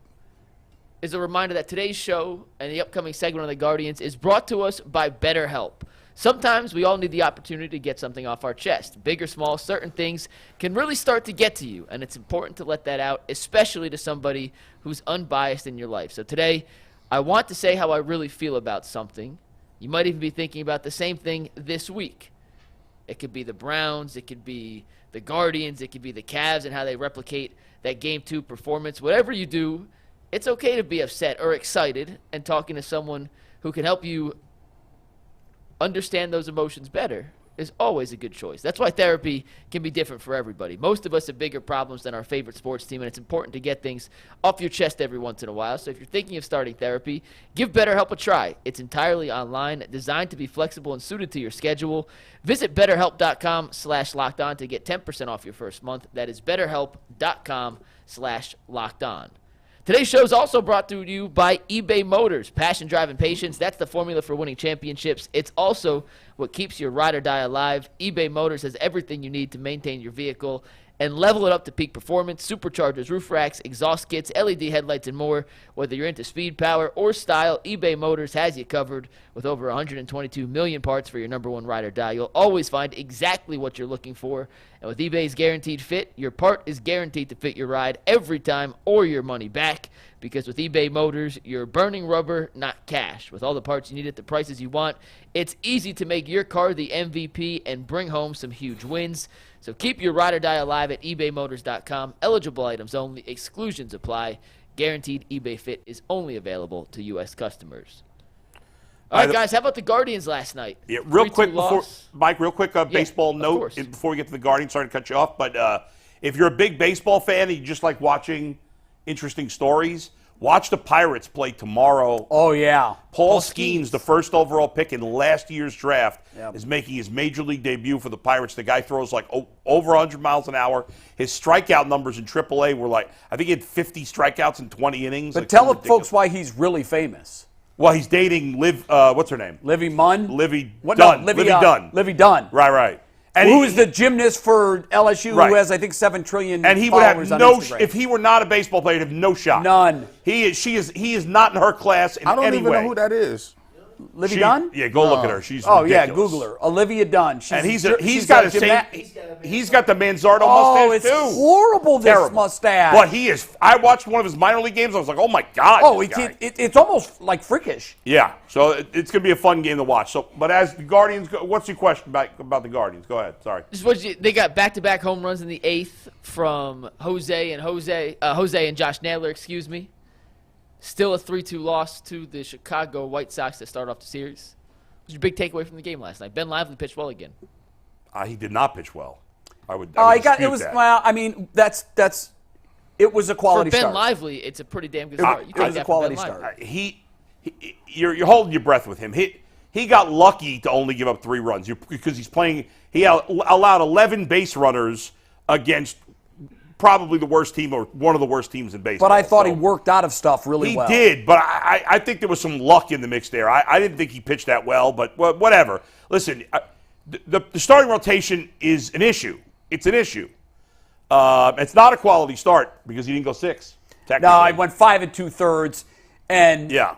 is a reminder that today's show and the upcoming segment on the Guardians is brought to us by BetterHelp. Sometimes we all need the opportunity to get something off our chest. Big or small, certain things can really start to get to you, and it's important to let that out, especially to somebody who's unbiased in your life. So today, I want to say how I really feel about something. You might even be thinking about the same thing this week. It could be the Browns, it could be the Guardians, it could be the Cavs and how they replicate that Game 2 performance. Whatever you do, it's okay to be upset or excited, and talking to someone who can help you understand those emotions better is always a good choice. That's why therapy can be different for everybody. Most of us have bigger problems than our favorite sports team, and it's important to get things off your chest every once in a while. So if you're thinking of starting therapy, give BetterHelp a try. It's entirely online, designed to be flexible and suited to your schedule. Visit BetterHelp.com/lockedon to get 10% off your first month. That is BetterHelp.com/lockedon. Today's show is also brought to you by eBay Motors. Passion, drive, and patience. That's the formula for winning championships. It's also what keeps your ride or die alive. eBay Motors has everything you need to maintain your vehicle and level it up to peak performance. Superchargers, roof racks, exhaust kits, LED headlights, and more. Whether you're into speed, power, or style, eBay Motors has you covered. With over 122 million parts for your number one ride or die, you'll always find exactly what you're looking for. And with eBay's Guaranteed Fit, your part is guaranteed to fit your ride every time or your money back. Because with eBay Motors, you're burning rubber, not cash. With all the parts you need at the prices you want, it's easy to make your car the MVP and bring home some huge wins. So keep your ride or die alive at ebaymotors.com. Eligible items only. Exclusions apply. Guaranteed eBay Fit is only available to U.S. customers. All right, guys, how about the Guardians last night? Yeah, real 3-2 quick, loss. Mike, baseball note before we get to the Guardians. Sorry to cut you off, but if you're a big baseball fan and you just like watching interesting stories, watch the Pirates play tomorrow. Oh, yeah. Paul Skeens, the first overall pick in last year's draft, is making his major league debut for the Pirates. The guy throws like over 100 miles an hour. His strikeout numbers in AAA were like, I think he had 50 strikeouts in 20 innings. But like tell folks why he's really famous. Well, he's dating what's her name? Livy Munn? Livy What, Dunn. no, Livy Dunn. Livy Dunn. Right. And who is the gymnast for LSU who has, I think, 7 trillion and he would have followers on no Instagram. if he were not a baseball player, he'd have no shot. None. He is not in her class in any way. I don't even know who that is. Livy Dunn? Yeah, go look at her. She's yeah, ridiculous. Google her. Olivia Dunn. And he's got the Manzardo mustache it's too. Horrible, this Terrible. mustache. But he is. I watched one of his minor league games. I was like, oh my god. Oh, this guy. it's almost like freakish. Yeah. So it's going to be a fun game to watch. So, but as the Guardians, what's your question about the Guardians? Go ahead. Sorry. They got back-to-back home runs in the 8th from Jose and Josh Naylor. Excuse me. Still a 3-2 loss to the Chicago White Sox to start off the series. What was your big takeaway from the game last night? Ben Lively pitched well again. He did not pitch well. I would it was a quality start. For Ben start. Lively, it's a pretty damn good start. It was a quality start. You're holding your breath with him. He got lucky to only give up 3 runs because he's playing. He allowed 11 base runners against probably the worst team or one of the worst teams in baseball. But I thought he worked out of stuff really well. He did, but I think there was some luck in the mix there. I didn't think he pitched that well, but whatever. Listen, the starting rotation is an issue. It's an issue. It's not a quality start because he didn't go 6. No, I went 5 2/3, and yeah.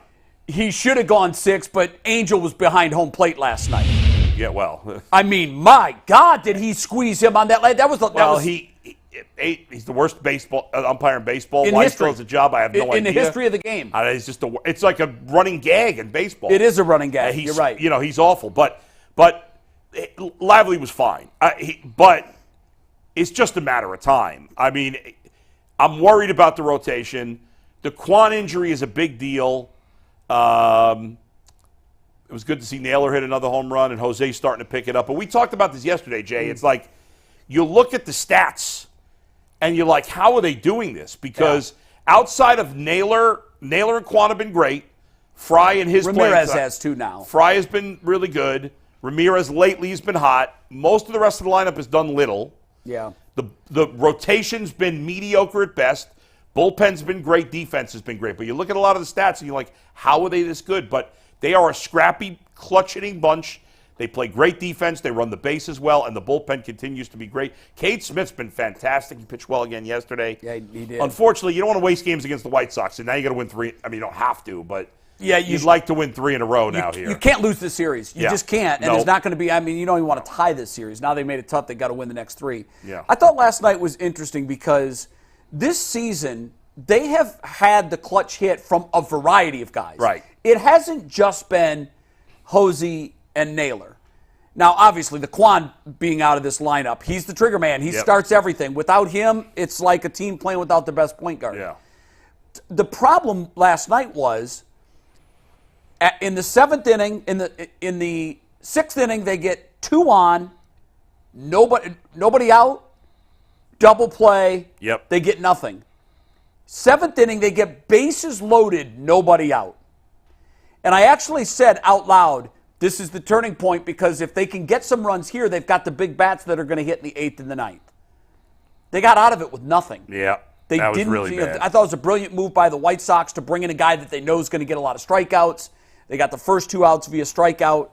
He should have gone 6, but Angel was behind home plate last night. Yeah, well. I mean, my God, did he squeeze him on that leg? He's the worst baseball umpire in baseball. In Why he history. throws a job, I have no idea. In the history of the game. It's like a running gag in baseball. It is a running gag. You're right. He's awful. But Lively was fine. But it's just a matter of time. I mean, I'm worried about the rotation. The Quan injury is a big deal. It was good to see Naylor hit another home run and Jose starting to pick it up. But we talked about this yesterday, Jay. It's like you look at the stats and you're like, how are they doing this? Because outside of Naylor and Quan have been great. Fry and his Ramirez has too now. Fry has been really good. Ramirez lately has been hot. Most of the rest of the lineup has done little. Yeah. The rotation's been mediocre at best. Bullpen's been great. Defense has been great. But you look at a lot of the stats and you're like, how are they this good? But they are a scrappy, clutch-hitting bunch. They play great defense. They run the bases well, and the bullpen continues to be great. Cade Smith's been fantastic. He pitched well again yesterday. Yeah, he did. Unfortunately, you don't want to waste games against the White Sox, and now you got to win 3. I mean, you don't have to, but you'd like to win 3 in a row now here. You can't lose this series. You just can't. And there's not going to be, you don't even want to tie this series. Now they made it tough. They got to win the next 3. Yeah. I thought last night was interesting because this season they have had the clutch hit from a variety of guys. Right. It hasn't just been Jose and Naylor. Now, obviously, the Quan being out of this lineup, he's the trigger man. He starts everything. Without him, it's like a team playing without their best point guard. Yeah. The problem last night was in the 7th inning, in the 6th inning, they get 2 on, nobody out, double play. Yep. They get nothing. 7th inning, they get bases loaded, nobody out. And I actually said out loud, this is the turning point because if they can get some runs here, they've got the big bats that are going to hit in the 8th and the 9th. They got out of it with nothing. Yeah. They that was didn't. really bad. I thought it was a brilliant move by the White Sox to bring in a guy that they know is going to get a lot of strikeouts. They got the first 2 outs via strikeout.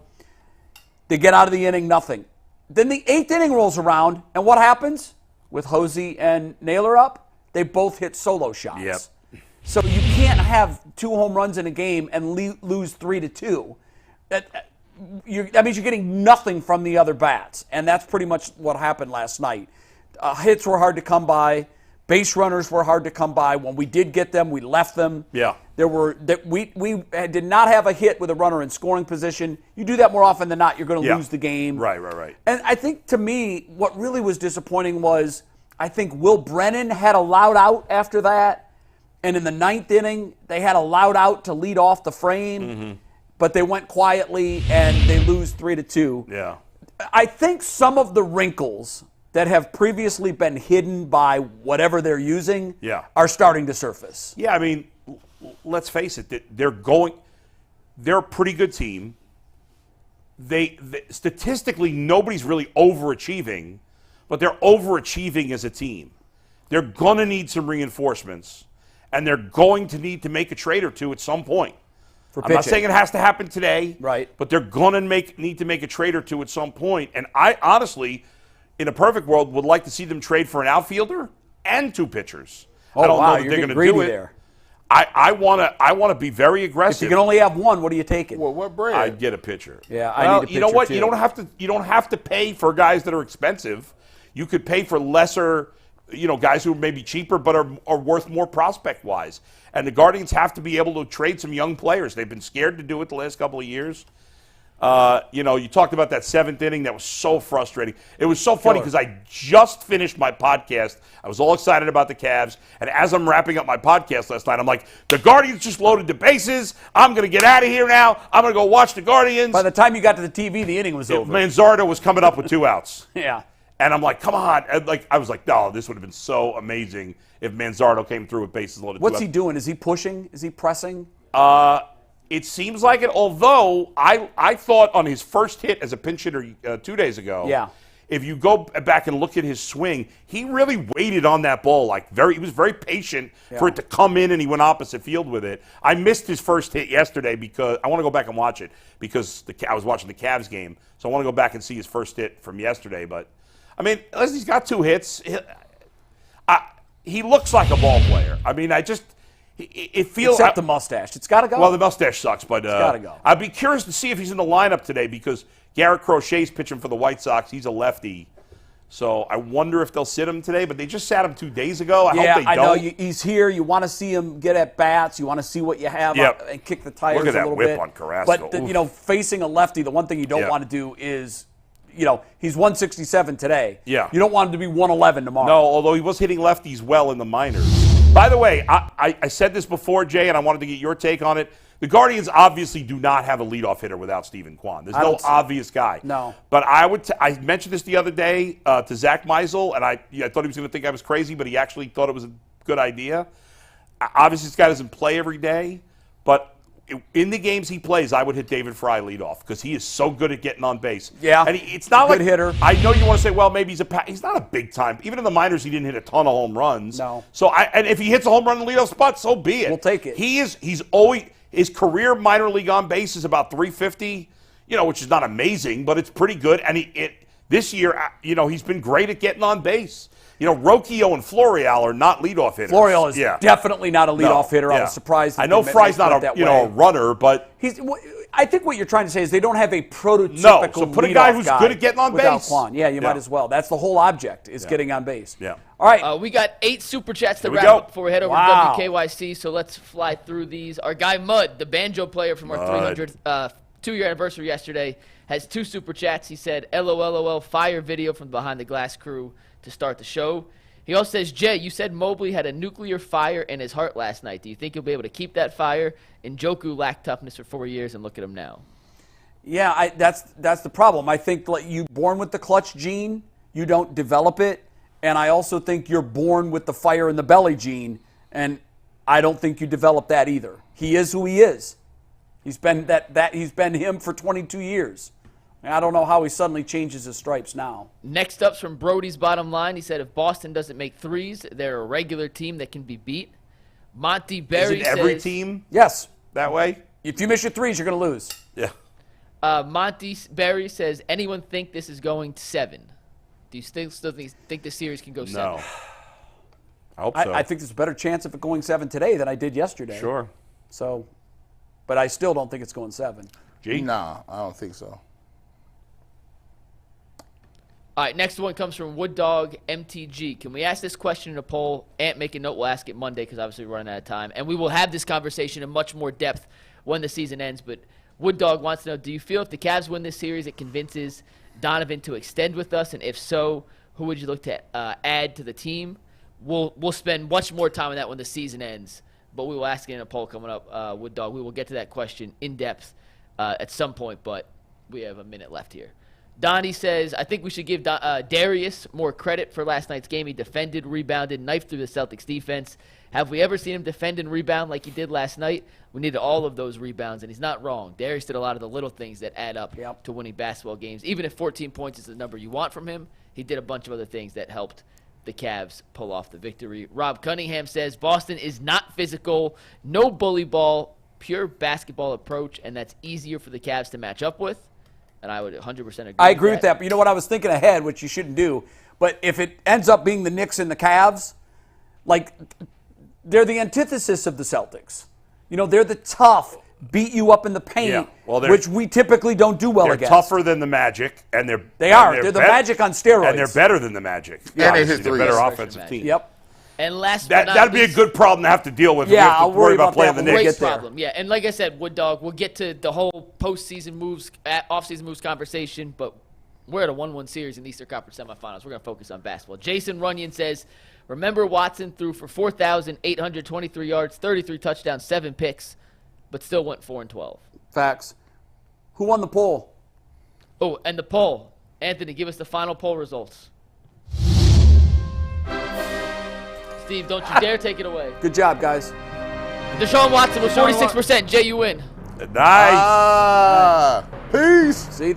They get out of the inning, nothing. Then the 8th inning rolls around, and what happens? With Jose and Naylor up, they both hit solo shots. Yep. So you can't have 2 home runs in a game and lose 3-2. That means you're getting nothing from the other bats, and that's pretty much what happened last night. Hits were hard to come by. Base runners were hard to come by. When we did get them, we left them. Yeah. We did not have a hit with a runner in scoring position. You do that more often than not, you're going to lose the game. Right. And I think, to me, what really was disappointing was I think Will Brennan had a loud out after that. And in the 9th inning, they had a loud out to lead off the frame. But they went quietly, and they lose 3-2. Yeah. I think some of the wrinkles that have previously been hidden by whatever they're using are starting to surface. Yeah, I mean, let's face it. They're a pretty good team. They statistically, nobody's really overachieving, but they're overachieving as a team. They're going to need some reinforcements, and they're going to need to make a trade or two at some point. I'm not saying it has to happen today, right? But they're going to need to make a trade or two at some point. And I honestly, in a perfect world, would like to see them trade for an outfielder and 2 pitchers. I don't know that they're going to do it. There. I want to be very aggressive. If you can only have one, what are you taking? Well, what brand? I'd get a pitcher. Yeah, I need a pitcher. You know what? Too. You don't have to pay for guys that are expensive. You could pay for lesser, guys who may be cheaper but are worth more prospect wise. And the Guardians have to be able to trade some young players. They've been scared to do it the last couple of years. You talked about that 7th inning. That was so frustrating. It was so funny because I just finished my podcast. I was all excited about the Cavs. And as I'm wrapping up my podcast last night, I'm like, the Guardians just loaded the bases. I'm going to get out of here now. I'm going to go watch the Guardians. By the time you got to the TV, the inning was over. Manzardo was coming up with 2 outs. Yeah. And I'm like, come on. And I was like, no, this would have been so amazing if Manzardo came through with bases loaded. What's he doing? Is he pushing? Is he pressing? It seems like it, although I thought on his first hit as a pinch hitter 2 days ago, if you go back and look at his swing, he really waited on that ball. He was very patient for it to come in, and he went opposite field with it. I missed his first hit yesterday because I want to go back and watch it because I was watching the Cavs game, so I want to go back and see his first hit from yesterday. But, I mean, unless he's got 2 hits, he looks like a ball player. I mean, it feels except the mustache. It's got to go. Well, the mustache sucks, but it's got to go. I'd be curious to see if he's in the lineup today because Garrett Crochet's pitching for the White Sox. He's a lefty. So I wonder if they'll sit him today, but they just sat him 2 days ago. I hope they don't. I know. He's here. You want to see him get at bats. You want to see what you have and kick the tires a little bit. Look at that whip on Carrasco. But, facing a lefty, the one thing you don't want to do is, he's 167 today. Yeah. You don't want him to be 111 tomorrow. No, although he was hitting lefties well in the minors. By the way, I said this before, Jay, and I wanted to get your take on it. The Guardians obviously do not have a leadoff hitter without Stephen Kwan. There's no obvious guy. No. But I mentioned this the other day to Zach Meisel, and I thought he was going to think I was crazy, but he actually thought it was a good idea. Obviously, this guy doesn't play every day, but in the games he plays, I would hit David Fry leadoff because he is so good at getting on base. Yeah, and it's not good like hitter. I know you want to say, well, maybe he's not a big time. Even in the minors, he didn't hit a ton of home runs. No. So and if he hits a home run in the leadoff spot, so be it. We'll take it. He's always his career minor league on base is about 350, which is not amazing, but it's pretty good. And this year, he's been great at getting on base. Rocchio and Florial are not leadoff hitters. Florial is definitely not a leadoff hitter. I was surprised. I know Fry's not a runner, but I think what you're trying to say is they don't have a prototypical so put a guy who's good at getting on base. Kwan. Yeah, you might as well. That's the whole object is getting on base. Yeah. All right. We got 8 super chats to Here we wrap go. up before we head over to WKYC, so let's fly through these. Our guy Mud, the banjo player from our 300th 2-year anniversary yesterday, has 2 super chats. He said, LOL, fire video from Behind the Glass crew to start the show. He also says, Jay, you said Mobley had a nuclear fire in his heart last night. Do you think he'll be able to keep that fire? Njoku lacked toughness for 4 years, and look at him now. Yeah, that's the problem. I think like you born with the clutch gene, you don't develop it, and I also think you're born with the fire in the belly gene, and I don't think you develop that either. He is who he is. He's been he's been him for 22 years. I don't know how he suddenly changes his stripes now. Next up's from Brody's Bottom Line. He said if Boston doesn't make threes, they're a regular team that can be beat. Monty Berry Is it every says, team Yes. that way? If you miss your threes, you're going to lose. Yeah. Monty Berry says, anyone think this is going 7? Do you still think this series can go 7? No. I hope so. I think there's a better chance of it going 7 today than I did yesterday. Sure. So, but I still don't think it's going 7. G? Nah, I don't think so. All right, next one comes from Wood Dog MTG. Can we ask this question in a poll? Ant, make a note. We'll ask it Monday because obviously we're running out of time. And we will have this conversation in much more depth when the season ends. But Wood Dog wants to know, do you feel if the Cavs win this series, it convinces Donovan to extend with us? And if so, who would you look to add to the team? We'll spend much more time on that when the season ends. But we will ask it in a poll coming up, Wood Dog. We will get to that question in depth at some point, but we have a minute left here. Donnie says, I think we should give Darius more credit for last night's game. He defended, rebounded, knifed through the Celtics defense. Have we ever seen him defend and rebound like he did last night? We needed all of those rebounds, and he's not wrong. Darius did a lot of the little things that add up to winning basketball games. Even if 14 points is the number you want from him, he did a bunch of other things that helped the Cavs pull off the victory. Rob Cunningham says, Boston is not physical, no bully ball, pure basketball approach, and that's easier for the Cavs to match up with. And I would 100% agree I agree with that. But you know what? I was thinking ahead, which you shouldn't do. But if it ends up being the Knicks and the Cavs, like, they're the antithesis of the Celtics. You know, they're the tough, beat you up in the paint, which we typically don't do well against. They're tougher than the Magic, and they're the Magic on steroids. And they're better than the Magic. Yeah, they're a better offensive team. Yep. And last but not that'd be a least, good problem to have to deal with. Yeah, if you have to worry about playing the Knicks. great problem. Yeah, and like I said, Wood Dog, we'll get to the whole postseason moves, offseason moves conversation, but we're at a 1-1 series in the Eastern Conference semifinals. We're going to focus on basketball. Jason Runyon says, remember Watson threw for 4,823 yards, 33 touchdowns, 7 picks, but still went 4-12. Facts. Who won the poll? Oh, and the poll. Anthony, give us the final poll results. Steve, don't you dare take it away. Good job, guys. Deshaun Watson with 46%. Jay, you win. Nice. Peace. See?